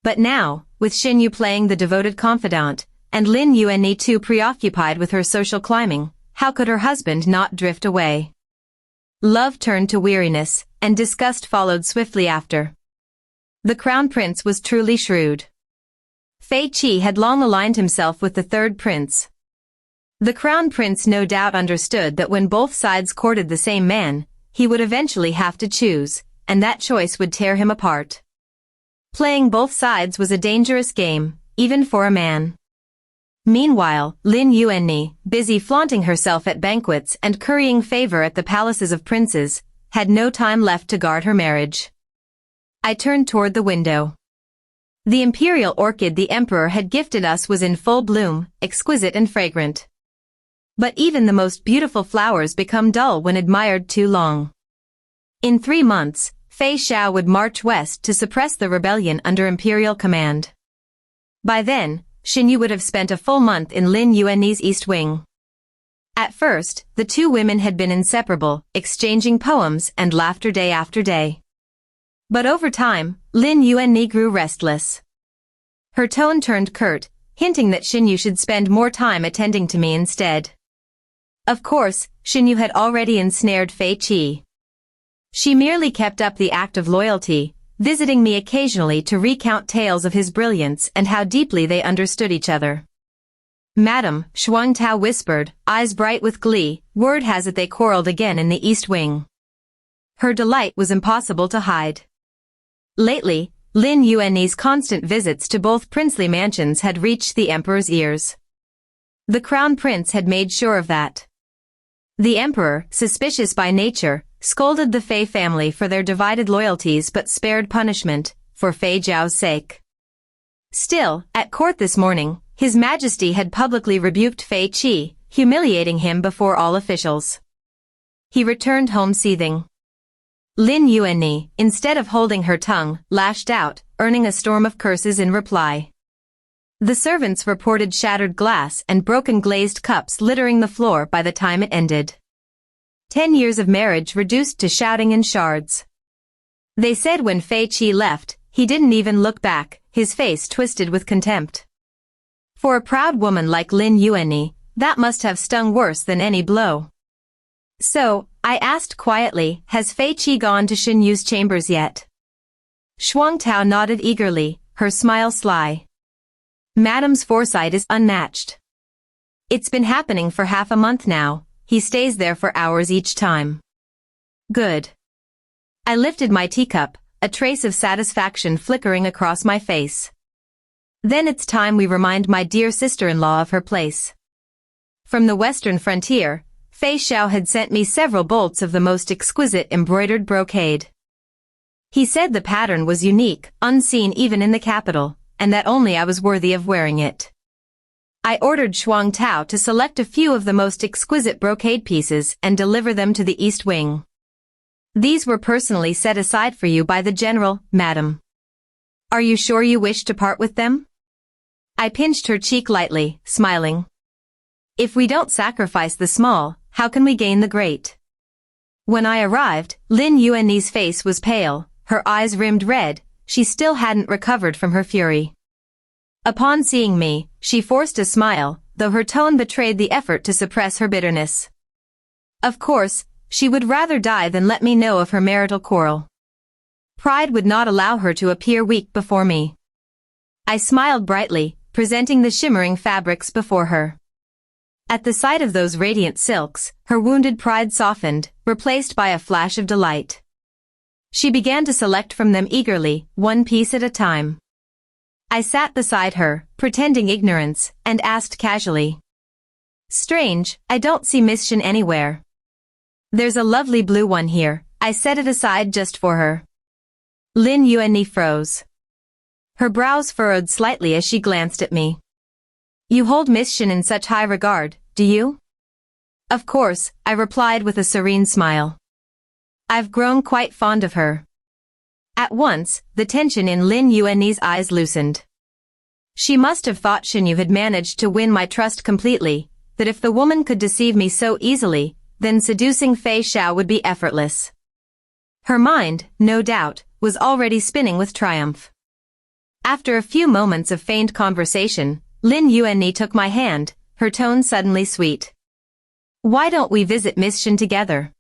But now, with Xinyu playing the devoted confidant, and Lin Yuanni too preoccupied with her social climbing, how could her husband not drift away? Love turned to weariness, and disgust followed swiftly after. The crown prince was truly shrewd. Fei Qi had long aligned himself with the third prince. The crown prince no doubt understood that when both sides courted the same man, he would eventually have to choose, and that choice would tear him apart. Playing both sides was a dangerous game, even for a man. Meanwhile, Lin Yuanni, busy flaunting herself at banquets and currying favor at the palaces of princes, had no time left to guard her marriage. I turned toward the window. The imperial orchid the emperor had gifted us was in full bloom, exquisite and fragrant. But even the most beautiful flowers become dull when admired too long. In 3 months, Fei Xiao would march west to suppress the rebellion under imperial command. By then, Xinyu would have spent a full month in Lin Yuanni's east wing. At first, the two women had been inseparable, exchanging poems and laughter day after day. But over time, Lin Yuanni grew restless. Her tone turned curt, hinting that Xinyu should spend more time attending to me instead. Of course, Xinyu had already ensnared Fei Qi. She merely kept up the act of loyalty, visiting me occasionally to recount tales of his brilliance and how deeply they understood each other. Madam, Shuang Tao whispered, eyes bright with glee, word has it they quarreled again in the east wing. Her delight was impossible to hide. Lately, Lin Yuanni's constant visits to both princely mansions had reached the emperor's ears. The crown prince had made sure of that. The emperor, suspicious by nature, scolded the Fei family for their divided loyalties but spared punishment, for Fei Zhao's sake. Still, at court this morning, His Majesty had publicly rebuked Fei Qi, humiliating him before all officials. He returned home seething. Lin Yuanni, instead of holding her tongue, lashed out, earning a storm of curses in reply. The servants reported shattered glass and broken glazed cups littering the floor by the time it ended. 10 years of marriage reduced to shouting in shards. They said when Fei Qi left, he didn't even look back, his face twisted with contempt. For a proud woman like Lin Yuanni, that must have stung worse than any blow. So, I asked quietly, has Fei Qi gone to Xinyu's chambers yet? Shuang Tao nodded eagerly, her smile sly. Madam's foresight is unmatched. It's been happening for half a month now, he stays there for hours each time. Good. I lifted my teacup, a trace of satisfaction flickering across my face. Then it's time we remind my dear sister-in-law of her place. From the western frontier, Fei Xiao had sent me several bolts of the most exquisite embroidered brocade. He said the pattern was unique, unseen even in the capital, and that only I was worthy of wearing it. I ordered Shuang Tao to select a few of the most exquisite brocade pieces and deliver them to the East Wing. These were personally set aside for you by the general, madam. Are you sure you wish to part with them? I pinched her cheek lightly, smiling. If we don't sacrifice the small, how can we gain the great? When I arrived, Lin Yuanni's face was pale, her eyes rimmed red, she still hadn't recovered from her fury. Upon seeing me, she forced a smile, though her tone betrayed the effort to suppress her bitterness. Of course, she would rather die than let me know of her marital quarrel. Pride would not allow her to appear weak before me. I smiled brightly, presenting the shimmering fabrics before her. At the sight of those radiant silks, her wounded pride softened, replaced by a flash of delight. She began to select from them eagerly, one piece at a time. I sat beside her, pretending ignorance, and asked casually. Strange, I don't see Miss Shen anywhere. There's a lovely blue one here, I set it aside just for her. Lin Yuanni froze. Her brows furrowed slightly as she glanced at me. You hold Miss Shen in such high regard, do you? Of course, I replied with a serene smile. I've grown quite fond of her. At once, the tension in Lin Yuanni's eyes loosened. She must have thought Xinyu had managed to win my trust completely, that if the woman could deceive me so easily, then seducing Fei Xiao would be effortless. Her mind, no doubt, was already spinning with triumph. After a few moments of feigned conversation, Lin Yuanni took my hand, her tone suddenly sweet. Why don't we visit Miss Shen together?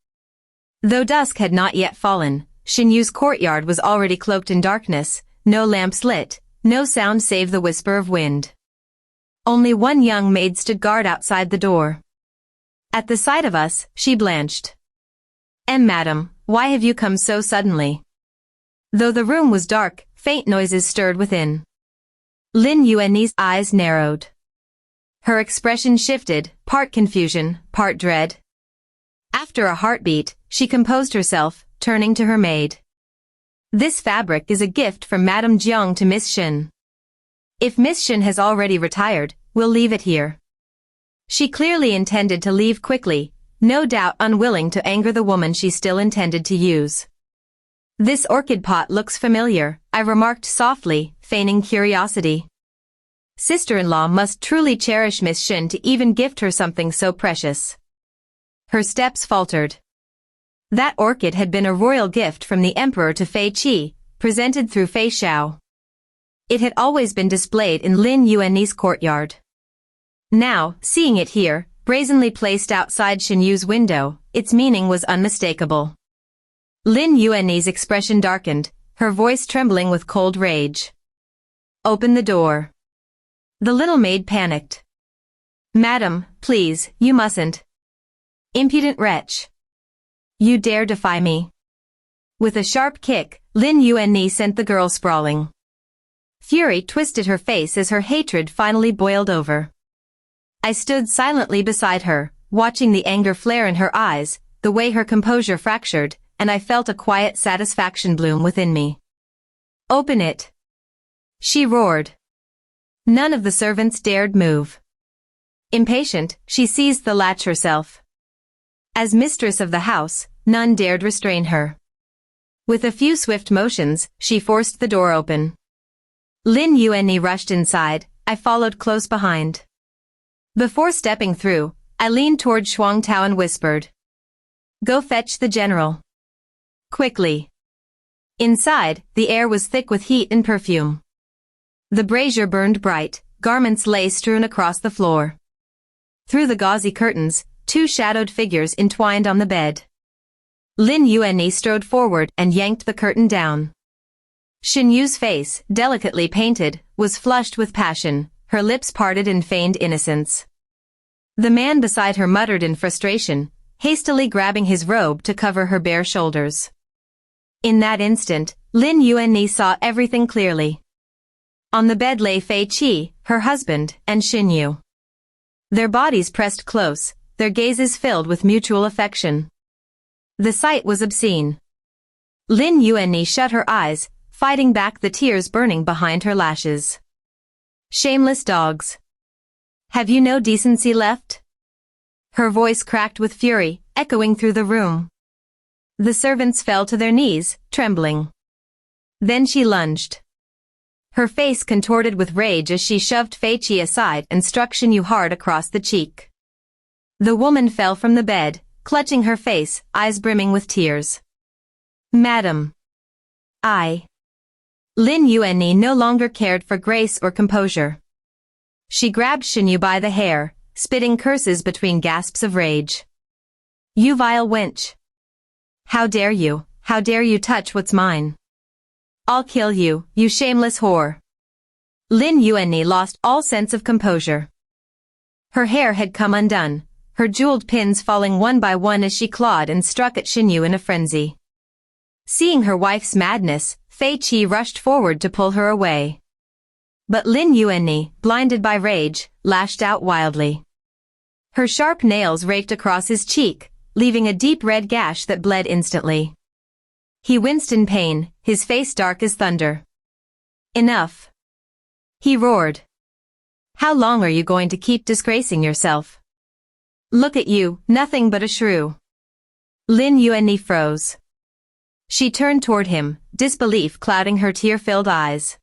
Though dusk had not yet fallen, Xinyu's courtyard was already cloaked in darkness, no lamps lit, no sound save the whisper of wind. Only one young maid stood guard outside the door. At the sight of us, she blanched. Madam, why have you come so suddenly? Though the room was dark, faint noises stirred within. Lin Yuanni's eyes narrowed. Her expression shifted, part confusion, part dread. After a heartbeat, she composed herself, turning to her maid. This fabric is a gift from Madame Jiang to Miss Shen. If Miss Shen has already retired, we'll leave it here. She clearly intended to leave quickly, no doubt unwilling to anger the woman she still intended to use. This orchid pot looks familiar, I remarked softly, feigning curiosity. Sister-in-law must truly cherish Miss Shen to even gift her something so precious. Her steps faltered. That orchid had been a royal gift from the emperor to Fei Qi, presented through Fei Xiao. It had always been displayed in Lin Yuanni's courtyard. Now, seeing it here, brazenly placed outside Xinyu's window, its meaning was unmistakable. Lin Yuanni's expression darkened, her voice trembling with cold rage. Open the door. The little maid panicked. Madam, please, you mustn't. Impudent wretch. You dare defy me. With a sharp kick, Lin Yuanni sent the girl sprawling. Fury twisted her face as her hatred finally boiled over. I stood silently beside her, watching the anger flare in her eyes, the way her composure fractured, and I felt a quiet satisfaction bloom within me. Open it. She roared. None of the servants dared move. Impatient, she seized the latch herself. As mistress of the house, none dared restrain her. With a few swift motions, she forced the door open. Lin Yuanni rushed inside, I followed close behind. Before stepping through, I leaned toward Shuang Tao and whispered. Go fetch the general. Quickly. Inside, the air was thick with heat and perfume. The brazier burned bright, garments lay strewn across the floor. Through the gauzy curtains, two shadowed figures entwined on the bed. Lin Yuanni strode forward and yanked the curtain down. Xinyu's face, delicately painted, was flushed with passion, her lips parted in feigned innocence. The man beside her muttered in frustration, hastily grabbing his robe to cover her bare shoulders. In that instant, Lin Yuanni saw everything clearly. On the bed lay Fei Qi, her husband, and Xinyu. Their bodies pressed close, their gazes filled with mutual affection. The sight was obscene. Lin Yuanni shut her eyes, fighting back the tears burning behind her lashes. Shameless dogs. Have you no decency left? Her voice cracked with fury, echoing through the room. The servants fell to their knees, trembling. Then she lunged. Her face contorted with rage as she shoved Fei Qi aside and struck Xinyu hard across the cheek. The woman fell from the bed, clutching her face, eyes brimming with tears. Madam. Lin Yuanni no longer cared for grace or composure. She grabbed Xinyu by the hair, spitting curses between gasps of rage. You vile wench. How dare you touch what's mine? I'll kill you, you shameless whore. Lin Yuanni lost all sense of composure. Her hair had come undone, her jeweled pins falling one by one as she clawed and struck at Xinyu in a frenzy. Seeing her wife's madness, Fei Qi rushed forward to pull her away. But Lin Yuanni, blinded by rage, lashed out wildly. Her sharp nails raked across his cheek, leaving a deep red gash that bled instantly. He winced in pain, his face dark as thunder. Enough. He roared. How long are you going to keep disgracing yourself? Look at you, nothing but a shrew. Lin Yuanni froze. She turned toward him, disbelief clouding her tear-filled eyes.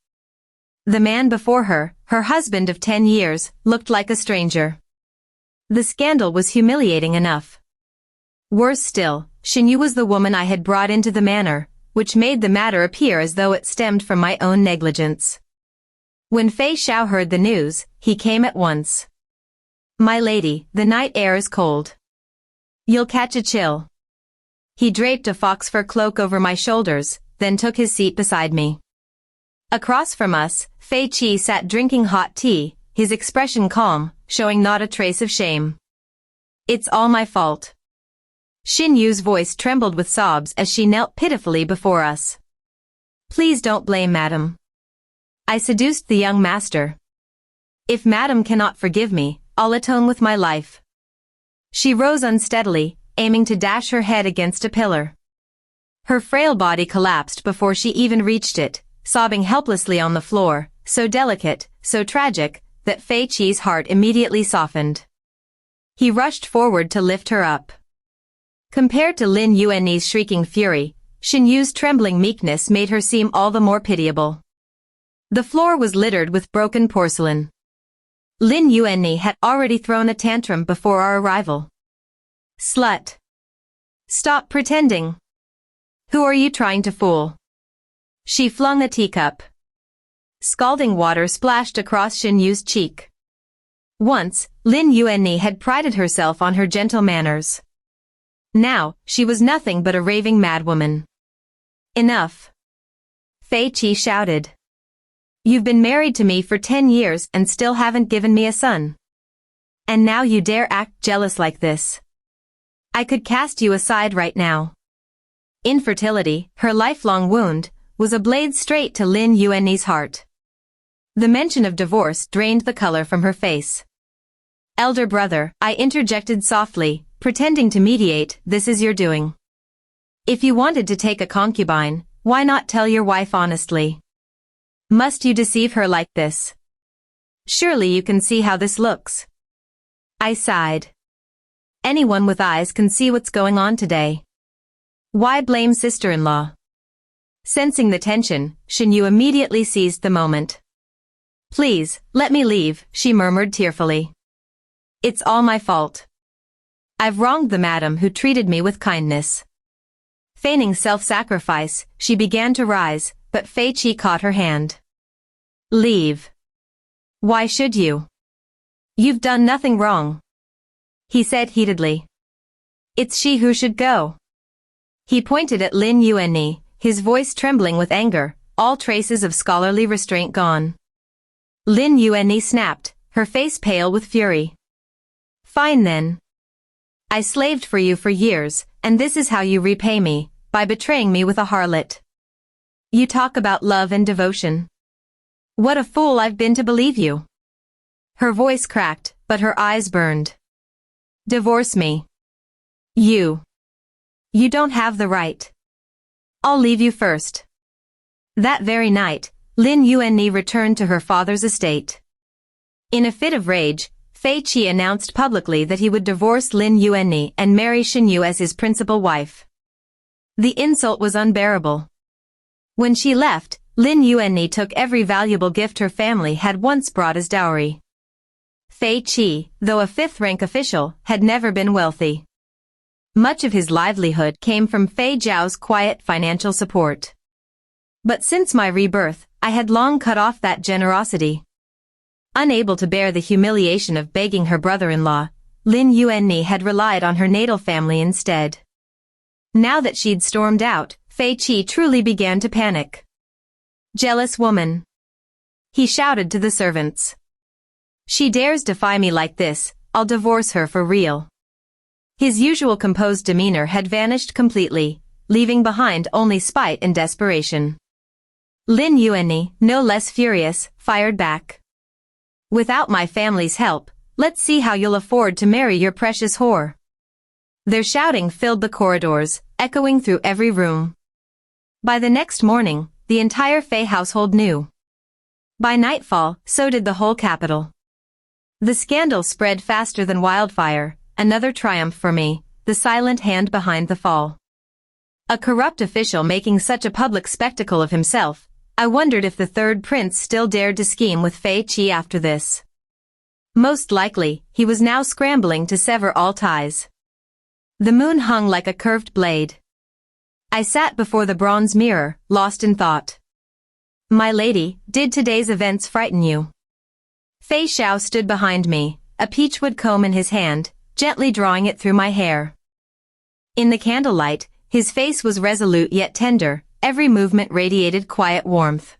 The man before her, her husband of 10 years, looked like a stranger. The scandal was humiliating enough. Worse still, Xinyu was the woman I had brought into the manor, which made the matter appear as though it stemmed from my own negligence. When Fei Xiao heard the news, he came at once. My lady, the night air is cold. You'll catch a chill. He draped a fox fur cloak over my shoulders, then took his seat beside me. Across from us, Fei Qi sat drinking hot tea, his expression calm, showing not a trace of shame. It's all my fault. Xinyu's voice trembled with sobs as she knelt pitifully before us. Please don't blame madam. I seduced the young master. If madam cannot forgive me, I'll atone with my life. She rose unsteadily, aiming to dash her head against a pillar. Her frail body collapsed before she even reached it, sobbing helplessly on the floor, so delicate, so tragic, that Fei Qi's heart immediately softened. He rushed forward to lift her up. Compared to Lin Yuanni's shrieking fury, Xinyu's trembling meekness made her seem all the more pitiable. The floor was littered with broken porcelain. Lin Yuanni had already thrown a tantrum before our arrival. Slut. Stop pretending. Who are you trying to fool? She flung a teacup. Scalding water splashed across Xinyu's cheek. Once, Lin Yuanni had prided herself on her gentle manners. Now, she was nothing but a raving madwoman. Enough. Fei Qi shouted. You've been married to me for 10 years and still haven't given me a son. And now you dare act jealous like this. I could cast you aside right now. Infertility, her lifelong wound, was a blade straight to Lin Yuanni's heart. The mention of divorce drained the color from her face. Elder brother, I interjected softly, pretending to mediate, this is your doing. If you wanted to take a concubine, why not tell your wife honestly? Must you deceive her like this? Surely you can see how this looks. I sighed. Anyone with eyes can see what's going on today. Why blame sister-in-law? Sensing the tension, Xinyu immediately seized the moment. Please, let me leave, she murmured tearfully. It's all my fault. I've wronged the madam who treated me with kindness. Feigning self-sacrifice, she began to rise, but Fei Qi caught her hand. Leave. Why should you? You've done nothing wrong. He said heatedly. It's she who should go. He pointed at Lin Yuanni, his voice trembling with anger, all traces of scholarly restraint gone. Lin Yuanni snapped, her face pale with fury. Fine then. I slaved for you for years, and this is how you repay me, by betraying me with a harlot. You talk about love and devotion. What a fool I've been to believe you. Her voice cracked, but her eyes burned. Divorce me. You don't have the right. I'll leave you first. That very night, Lin Yuanni returned to her father's estate. In a fit of rage, Fei Qi announced publicly that he would divorce Lin Yuanni and marry Xinyu as his principal wife. The insult was unbearable. When she left, Lin Yuanni took every valuable gift her family had once brought as dowry. Fei Qi, though a fifth-rank official, had never been wealthy. Much of his livelihood came from Fei Zhao's quiet financial support. But since my rebirth, I had long cut off that generosity. Unable to bear the humiliation of begging her brother-in-law, Lin Yuanni had relied on her natal family instead. Now that she'd stormed out, Fei Qi truly began to panic. "Jealous woman!" he shouted to the servants. "She dares defy me like this, I'll divorce her for real." His usual composed demeanor had vanished completely, leaving behind only spite and desperation. Lin Yuanni, no less furious, fired back. "Without my family's help, let's see how you'll afford to marry your precious whore." Their shouting filled the corridors, echoing through every room. By the next morning, the entire Fei household knew. By nightfall, so did the whole capital. The scandal spread faster than wildfire, another triumph for me, the silent hand behind the fall. A corrupt official making such a public spectacle of himself, I wondered if the third prince still dared to scheme with Fei Qi after this. Most likely, he was now scrambling to sever all ties. The moon hung like a curved blade. I sat before the bronze mirror, lost in thought. "My lady, did today's events frighten you?" Fei Xiao stood behind me, a peachwood comb in his hand, gently drawing it through my hair. In the candlelight, his face was resolute yet tender, every movement radiated quiet warmth.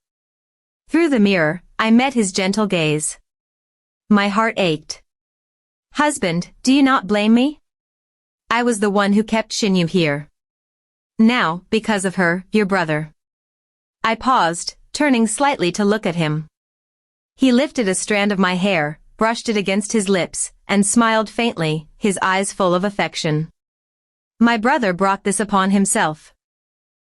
Through the mirror, I met his gentle gaze. My heart ached. "Husband, do you not blame me? I was the one who kept Xinyu here. Now, because of her, your brother." I paused, turning slightly to look at him. He lifted a strand of my hair, brushed it against his lips, and smiled faintly, his eyes full of affection. "My brother brought this upon himself.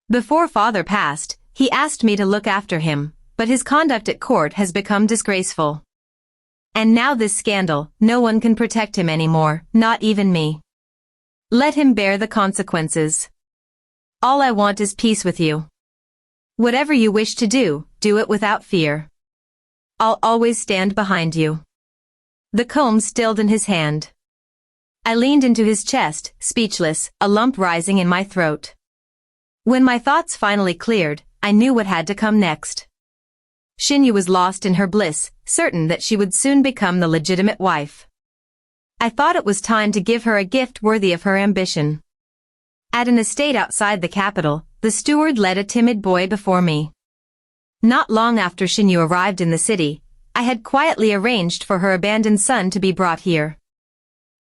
Before father passed, he asked me to look after him, but his conduct at court has become disgraceful. And now this scandal, no one can protect him anymore, not even me. Let him bear the consequences. All I want is peace with you. Whatever you wish to do, do it without fear. I'll always stand behind you." The comb stilled in his hand. I leaned into his chest, speechless, a lump rising in my throat. When my thoughts finally cleared, I knew what had to come next. Xinyu was lost in her bliss, certain that she would soon become the legitimate wife. I thought it was time to give her a gift worthy of her ambition. At an estate outside the capital, the steward led a timid boy before me. Not long after Xinyu arrived in the city, I had quietly arranged for her abandoned son to be brought here.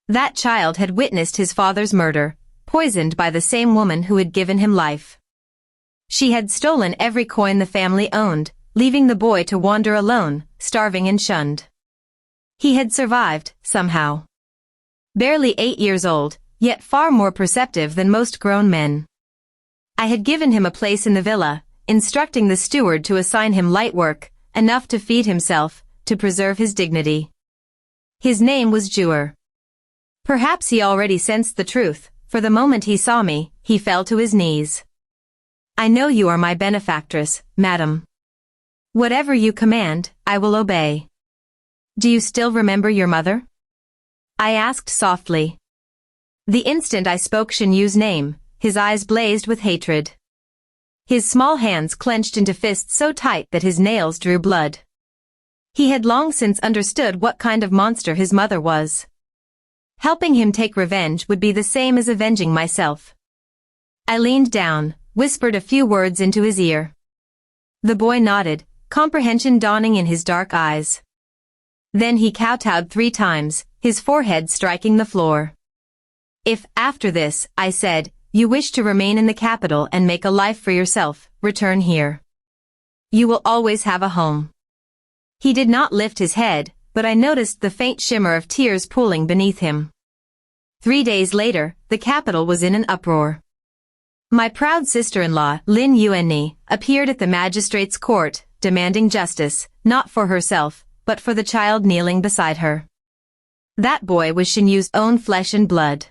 That child had witnessed his father's murder, poisoned by the same woman who had given him life. She had stolen every coin the family owned, leaving the boy to wander alone, starving and shunned. He had survived, somehow. Barely 8 years old, yet far more perceptive than most grown men. I had given him a place in the villa, instructing the steward to assign him light work, enough to feed himself, to preserve his dignity. His name was Juer. Perhaps he already sensed the truth, for the moment he saw me, he fell to his knees. "I know you are my benefactress, madam. Whatever you command, I will obey. Do you still remember your mother?" I asked softly. The instant I spoke Xinyu's name, his eyes blazed with hatred. His small hands clenched into fists so tight that his nails drew blood. He had long since understood what kind of monster his mother was. Helping him take revenge would be the same as avenging myself. I leaned down, whispered a few words into his ear. The boy nodded, comprehension dawning in his dark eyes. Then he kowtowed 3 times, his forehead striking the floor. "If, after this," I said, "you wish to remain in the capital and make a life for yourself, return here. You will always have a home." He did not lift his head, but I noticed the faint shimmer of tears pooling beneath him. 3 days later, the capital was in an uproar. My proud sister-in-law, Lin Yuanni, appeared at the magistrate's court, demanding justice, not for herself, but for the child kneeling beside her. That boy was Xinyu's own flesh and blood.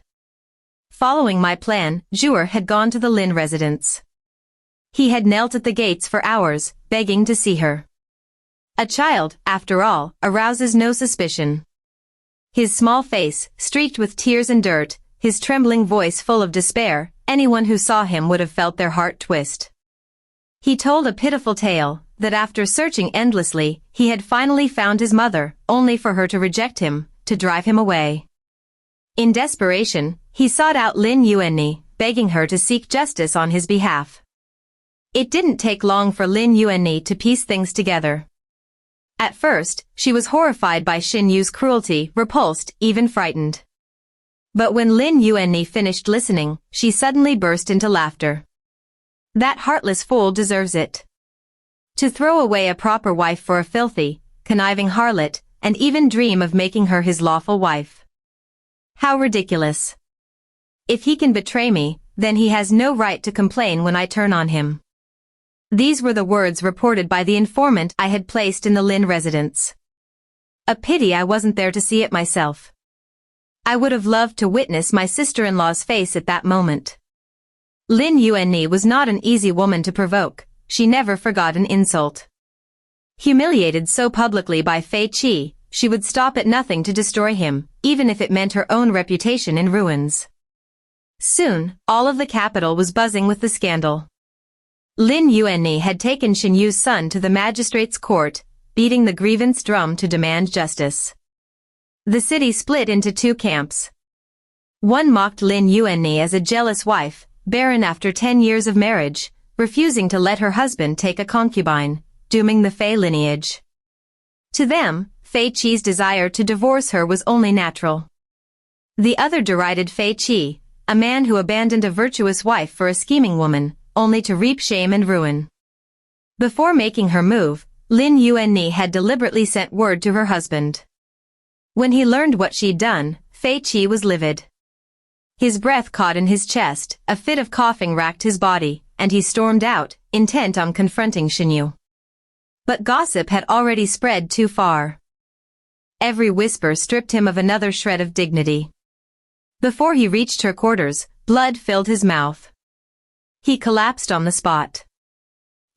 Following my plan, Zhuer had gone to the Lin residence. He had knelt at the gates for hours, begging to see her. A child, after all, arouses no suspicion. His small face, streaked with tears and dirt, his trembling voice full of despair, anyone who saw him would have felt their heart twist. He told a pitiful tale, that after searching endlessly, he had finally found his mother, only for her to reject him, to drive him away. In desperation, he sought out Lin Yuanni, begging her to seek justice on his behalf. It didn't take long for Lin Yuanni to piece things together. At first, she was horrified by Xinyu's cruelty, repulsed, even frightened. But when Lin Yuanni finished listening, she suddenly burst into laughter. That heartless fool deserves it. To throw away a proper wife for a filthy, conniving harlot, and even dream of making her his lawful wife. How ridiculous. If he can betray me, then he has no right to complain when I turn on him. These were the words reported by the informant I had placed in the Lin residence. A pity I wasn't there to see it myself. I would have loved to witness my sister-in-law's face at that moment. Lin Yuanni was not an easy woman to provoke, she never forgot an insult. Humiliated so publicly by Fei Qi, she would stop at nothing to destroy him, even if it meant her own reputation in ruins. Soon, all of the capital was buzzing with the scandal. Lin Yuanni had taken Xinyu's son to the magistrate's court, beating the grievance drum to demand justice. The city split into two camps. One mocked Lin Yuanni as a jealous wife, barren after 10 years of marriage, refusing to let her husband take a concubine, dooming the Fei lineage. To them, Fei Qi's desire to divorce her was only natural. The other derided Fei Qi, a man who abandoned a virtuous wife for a scheming woman, only to reap shame and ruin. Before making her move, Lin Yuanni had deliberately sent word to her husband. When he learned what she'd done, Fei Qi was livid. His breath caught in his chest, a fit of coughing racked his body, and he stormed out, intent on confronting Xinyu. But gossip had already spread too far. Every whisper stripped him of another shred of dignity. Before he reached her quarters, blood filled his mouth. He collapsed on the spot.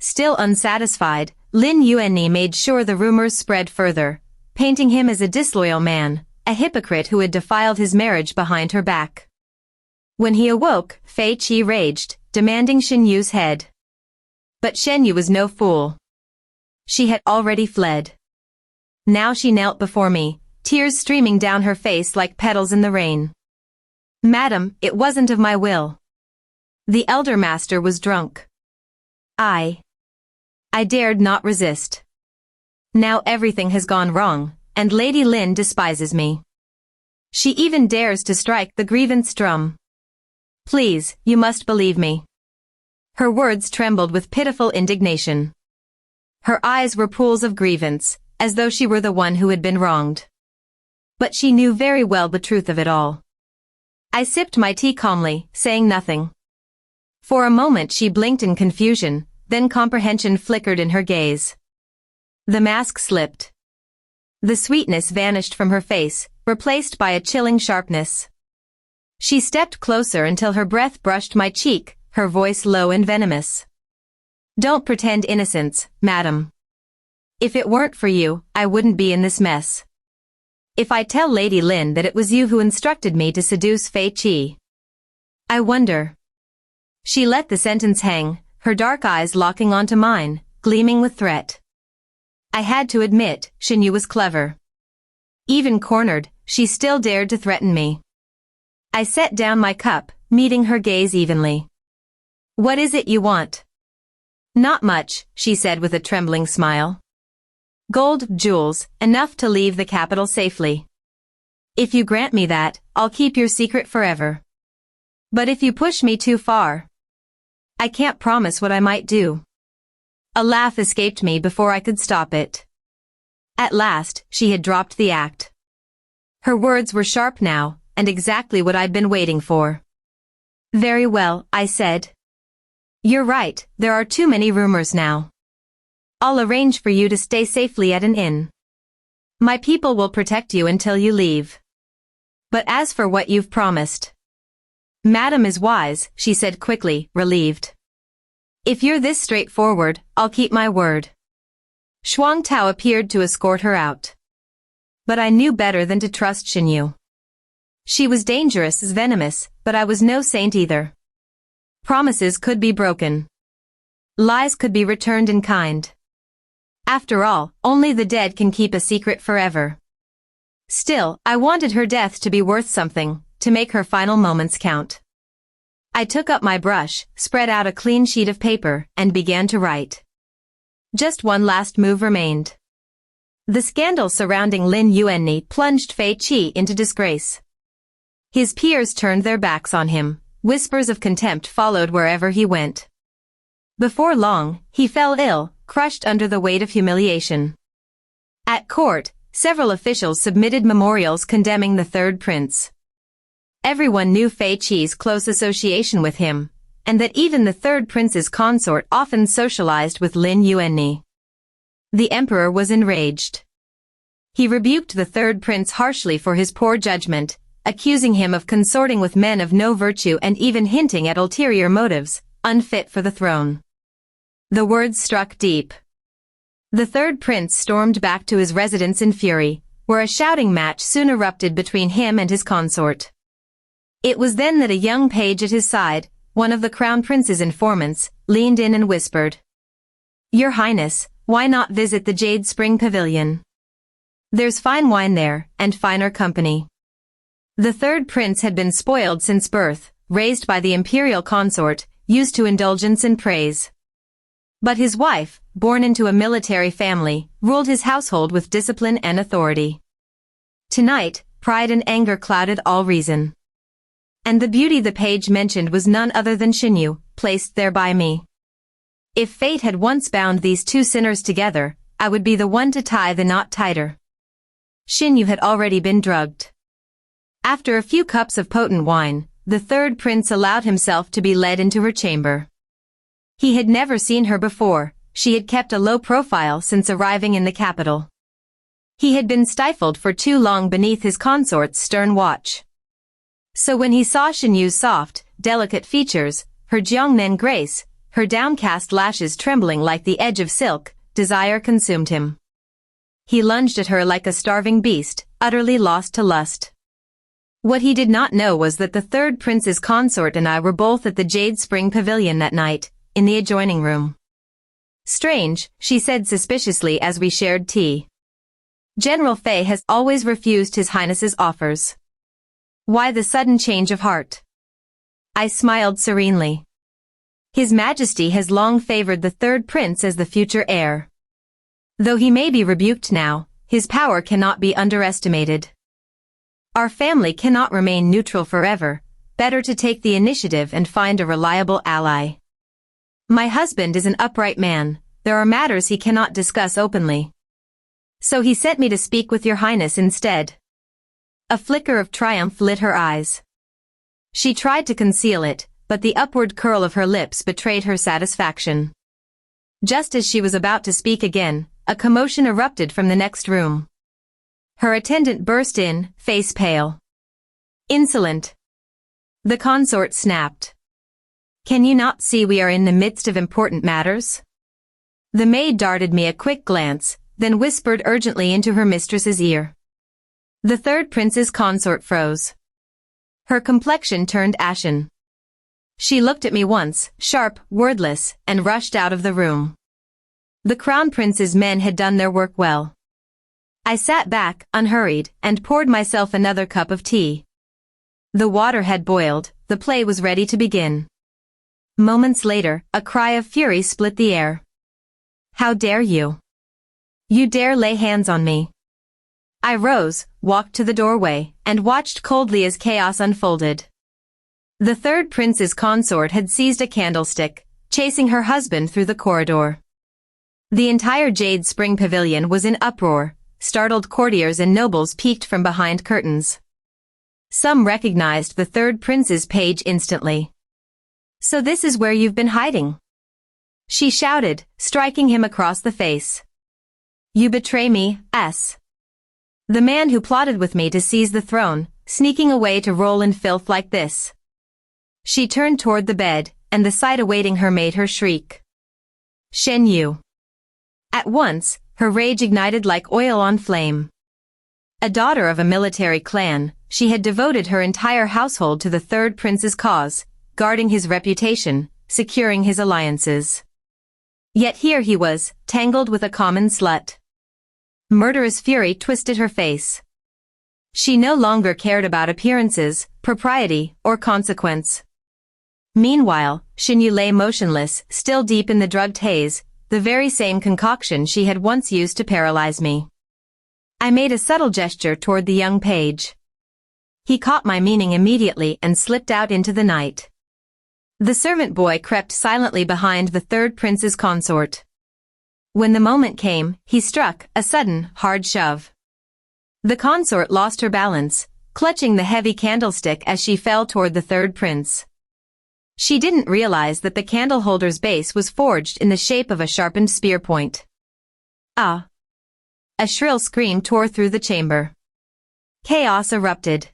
Still unsatisfied, Lin Yuanni made sure the rumors spread further, painting him as a disloyal man, a hypocrite who had defiled his marriage behind her back. When he awoke, Fei Qi raged, demanding Xinyu's head. But Xinyu was no fool. She had already fled. Now she knelt before me, tears streaming down her face like petals in the rain. "Madam, it wasn't of my will. The elder master was drunk. I dared not resist. Now everything has gone wrong, and Lady Lin despises me. She even dares to strike the grievance drum. Please, you must believe me." Her words trembled with pitiful indignation. Her eyes were pools of grievance, as though she were the one who had been wronged. But she knew very well the truth of it all. I sipped my tea calmly, saying nothing. For a moment she blinked in confusion, then comprehension flickered in her gaze. The mask slipped. The sweetness vanished from her face, replaced by a chilling sharpness. She stepped closer until her breath brushed my cheek, her voice low and venomous. "Don't pretend innocence, madam. If it weren't for you, I wouldn't be in this mess. If I tell Lady Lin that it was you who instructed me to seduce Fei Qi, I wonder." She let the sentence hang, her dark eyes locking onto mine, gleaming with threat. I had to admit, Xinyu was clever. Even cornered, she still dared to threaten me. I set down my cup, meeting her gaze evenly. "What is it you want?" "Not much," she said with a trembling smile. "Gold, jewels, enough to leave the capital safely. If you grant me that, I'll keep your secret forever. But if you push me too far, I can't promise what I might do." A laugh escaped me before I could stop it. At last, she had dropped the act. Her words were sharp now, and exactly what I'd been waiting for. "Very well," I said. You're right, there are too many rumors now. I'll arrange for you to stay safely at an inn. My people will protect you until you leave. But as for what you've promised. Madam is wise, she said quickly, relieved. If you're this straightforward, I'll keep my word. Shuang Tao appeared to escort her out. But I knew better than to trust Xinyu. She was dangerous as venomous, but I was no saint either. Promises could be broken. Lies could be returned in kind. After all, only the dead can keep a secret forever. Still, I wanted her death to be worth something, to make her final moments count. I took up my brush, spread out a clean sheet of paper, and began to write. Just one last move remained. The scandal surrounding Lin Yuanni plunged Fei Qi into disgrace. His peers turned their backs on him, whispers of contempt followed wherever he went. Before long, he fell ill, crushed under the weight of humiliation. At court, several officials submitted memorials condemning the third prince. Everyone knew Fei Qi's close association with him, and that even the third prince's consort often socialized with Lin Yuanni. The emperor was enraged. He rebuked the third prince harshly for his poor judgment, accusing him of consorting with men of no virtue and even hinting at ulterior motives, unfit for the throne. The words struck deep. The third prince stormed back to his residence in fury, where a shouting match soon erupted between him and his consort. It was then that a young page at his side, one of the crown prince's informants, leaned in and whispered, "Your Highness, why not visit the Jade Spring Pavilion? There's fine wine there, and finer company." The third prince had been spoiled since birth, raised by the imperial consort, used to indulgence and praise. But his wife, born into a military family, ruled his household with discipline and authority. Tonight, pride and anger clouded all reason. And the beauty the page mentioned was none other than Xinyu, placed there by me. If fate had once bound these two sinners together, I would be the one to tie the knot tighter. Xinyu had already been drugged. After a few cups of potent wine, the third prince allowed himself to be led into her chamber. He had never seen her before, she had kept a low profile since arriving in the capital. He had been stifled for too long beneath his consort's stern watch. So when he saw Xinyu's soft, delicate features, her Jiangmen grace, her downcast lashes trembling like the edge of silk, desire consumed him. He lunged at her like a starving beast, utterly lost to lust. What he did not know was that the third prince's consort and I were both at the Jade Spring Pavilion that night, in the adjoining room. "Strange," she said suspiciously as we shared tea. "General Fei has always refused His Highness's offers. Why the sudden change of heart?" I smiled serenely. "His Majesty has long favored the third prince as the future heir. Though he may be rebuked now, his power cannot be underestimated. Our family cannot remain neutral forever, better to take the initiative and find a reliable ally. My husband is an upright man, there are matters he cannot discuss openly. So he sent me to speak with your Highness instead." A flicker of triumph lit her eyes. She tried to conceal it, but the upward curl of her lips betrayed her satisfaction. Just as she was about to speak again, a commotion erupted from the next room. Her attendant burst in, face pale. "Insolent!" The consort snapped. "Can you not see we are in the midst of important matters?" The maid darted me a quick glance, then whispered urgently into her mistress's ear. The third prince's consort froze. Her complexion turned ashen. She looked at me once, sharp, wordless, and rushed out of the room. The crown prince's men had done their work well. I sat back, unhurried, and poured myself another cup of tea. The water had boiled, the play was ready to begin. Moments later, a cry of fury split the air. "How dare you? You dare lay hands on me?" I rose, walked to the doorway, and watched coldly as chaos unfolded. The third prince's consort had seized a candlestick, chasing her husband through the corridor. The entire Jade Spring Pavilion was in uproar, startled courtiers and nobles peeked from behind curtains. Some recognized the third prince's page instantly. So this is where you've been hiding? She shouted, striking him across the face. You betray me, S. The man who plotted with me to seize the throne, sneaking away to roll in filth like this. She turned toward the bed, and the sight awaiting her made her shriek. Shen Yu. At once, her rage ignited like oil on flame. A daughter of a military clan, she had devoted her entire household to the third prince's cause, guarding his reputation, securing his alliances. Yet here he was, tangled with a common slut. Murderous fury twisted her face. She no longer cared about appearances, propriety, or consequence. Meanwhile, Xinyu lay motionless, still deep in the drugged haze, the very same concoction she had once used to paralyze me. I made a subtle gesture toward the young page. He caught my meaning immediately and slipped out into the night. The servant boy crept silently behind the third prince's consort. When the moment came, he struck, a sudden, hard shove. The consort lost her balance, clutching the heavy candlestick as she fell toward the third prince. She didn't realize that the candle holder's base was forged in the shape of a sharpened spear point. Ah! A shrill scream tore through the chamber. Chaos erupted.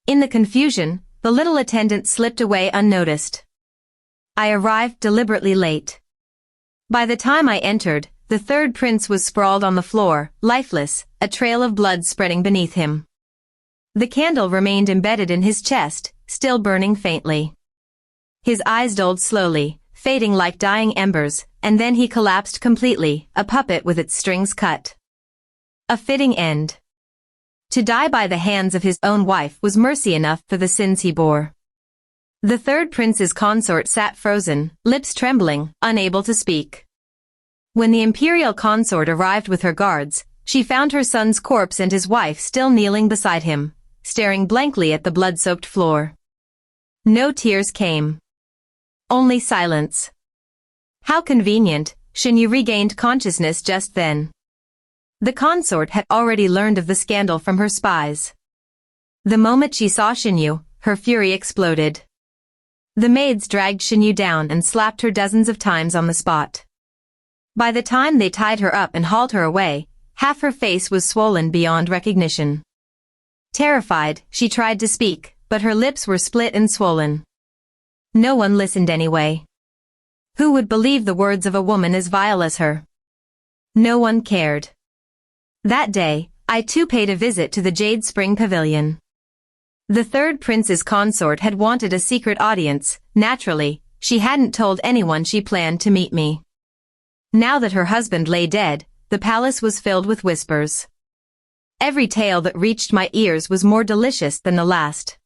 In the confusion, the little attendant slipped away unnoticed. I arrived deliberately late. By the time I entered, the third prince was sprawled on the floor, lifeless, a trail of blood spreading beneath him. The candle remained embedded in his chest, still burning faintly. His eyes dulled slowly, fading like dying embers, and then he collapsed completely, a puppet with its strings cut. A fitting end. To die by the hands of his own wife was mercy enough for the sins he bore. The third prince's consort sat frozen, lips trembling, unable to speak. When the imperial consort arrived with her guards, she found her son's corpse and his wife still kneeling beside him, staring blankly at the blood-soaked floor. No tears came. Only silence. How convenient, Xinyu regained consciousness just then. The consort had already learned of the scandal from her spies. The moment she saw Xinyu, her fury exploded. The maids dragged Xinyu down and slapped her dozens of times on the spot. By the time they tied her up and hauled her away, half her face was swollen beyond recognition. Terrified, she tried to speak, but her lips were split and swollen. No one listened anyway. Who would believe the words of a woman as vile as her? No one cared. That day, I too paid a visit to the Jade Spring Pavilion. The third prince's consort had wanted a secret audience. Naturally, she hadn't told anyone she planned to meet me. Now that her husband lay dead, the palace was filled with whispers. Every tale that reached my ears was more delicious than the last.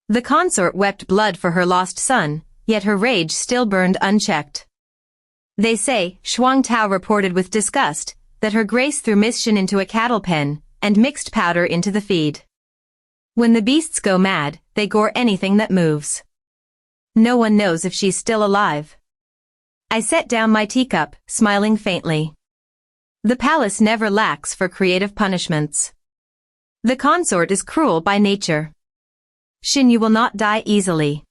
The consort wept blood for her lost son, yet her rage still burned unchecked. They say, Shuang Tao reported with disgust, that her grace threw Miss Shen into a cattle pen, and mixed powder into the feed. When the beasts go mad, they gore anything that moves. No one knows if she's still alive. I set down my teacup, smiling faintly. The palace never lacks for creative punishments. The consort is cruel by nature. Xinyu will not die easily.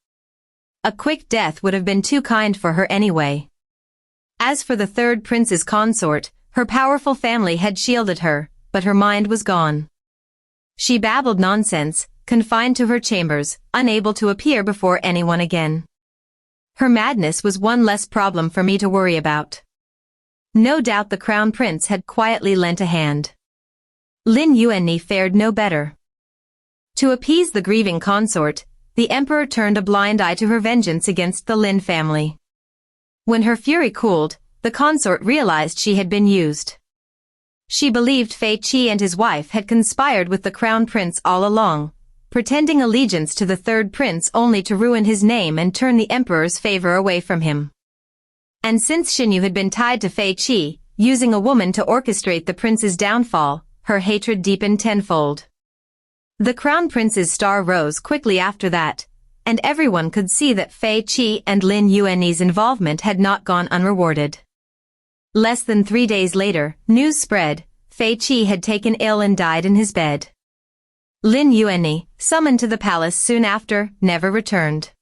A quick death would have been too kind for her anyway. As for the third prince's consort, her powerful family had shielded her, but her mind was gone. She babbled nonsense, confined to her chambers, unable to appear before anyone again. Her madness was one less problem for me to worry about. No doubt the crown prince had quietly lent a hand. Lin Yuanni fared no better. To appease the grieving consort, the emperor turned a blind eye to her vengeance against the Lin family. When her fury cooled, the consort realized she had been used. She believed Fei Qi and his wife had conspired with the crown prince all along, pretending allegiance to the third prince only to ruin his name and turn the emperor's favor away from him. And since Xinyu had been tied to Fei Qi, using a woman to orchestrate the prince's downfall, her hatred deepened tenfold. The crown prince's star rose quickly after that, and everyone could see that Fei Qi and Lin Yuanni's involvement had not gone unrewarded. Less than 3 days later, news spread, Fei Qi had taken ill and died in his bed. Lin Yuanni, summoned to the palace soon after, never returned.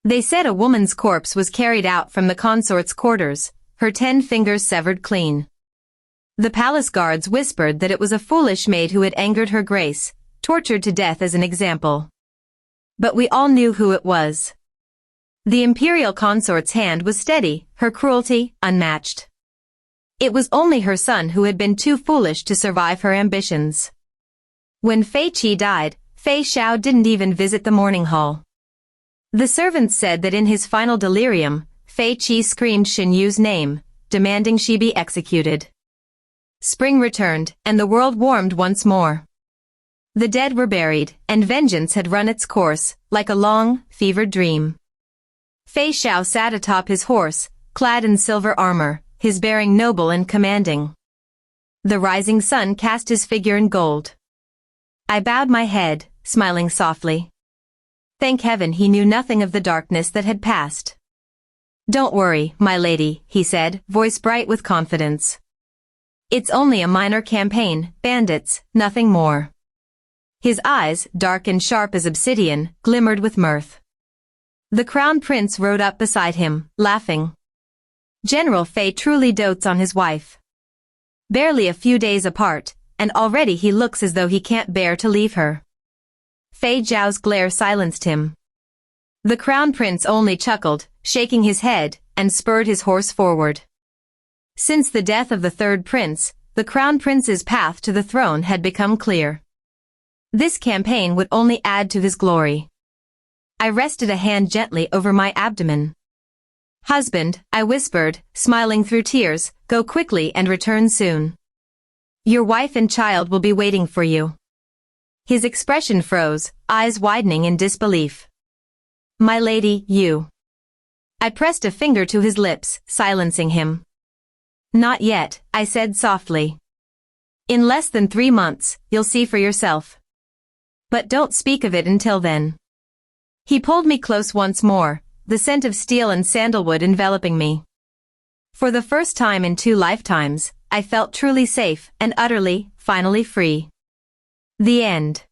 They said a woman's corpse was carried out from the consort's quarters, her 10 fingers severed clean. The palace guards whispered that it was a foolish maid who had angered her grace, tortured to death as an example. But we all knew who it was. The imperial consort's hand was steady, her cruelty unmatched. It was only her son who had been too foolish to survive her ambitions. When Fei Qi died, Fei Xiao didn't even visit the mourning hall. The servants said that in his final delirium, Fei Qi screamed Xin Yu's name, demanding she be executed. Spring returned, and the world warmed once more. The dead were buried, and vengeance had run its course, like a long, fevered dream. Fei Xiao sat atop his horse, clad in silver armor, his bearing noble and commanding. The rising sun cast his figure in gold. I bowed my head, smiling softly. Thank heaven he knew nothing of the darkness that had passed. Don't worry, my lady, he said, voice bright with confidence. It's only a minor campaign, bandits, nothing more. His eyes, dark and sharp as obsidian, glimmered with mirth. The crown prince rode up beside him, laughing. General Fei truly dotes on his wife. Barely a few days apart, and already he looks as though he can't bear to leave her. Fei Zhao's glare silenced him. The crown prince only chuckled, shaking his head, and spurred his horse forward. Since the death of the third prince, the crown prince's path to the throne had become clear. This campaign would only add to his glory. I rested a hand gently over my abdomen. Husband, I whispered, smiling through tears, go quickly and return soon. Your wife and child will be waiting for you. His expression froze, eyes widening in disbelief. My lady, you. I pressed a finger to his lips, silencing him. Not yet, I said softly. In less than 3 months, you'll see for yourself. But don't speak of it until then. He pulled me close once more, the scent of steel and sandalwood enveloping me. For the first time in 2 lifetimes, I felt truly safe and utterly, finally free. The end.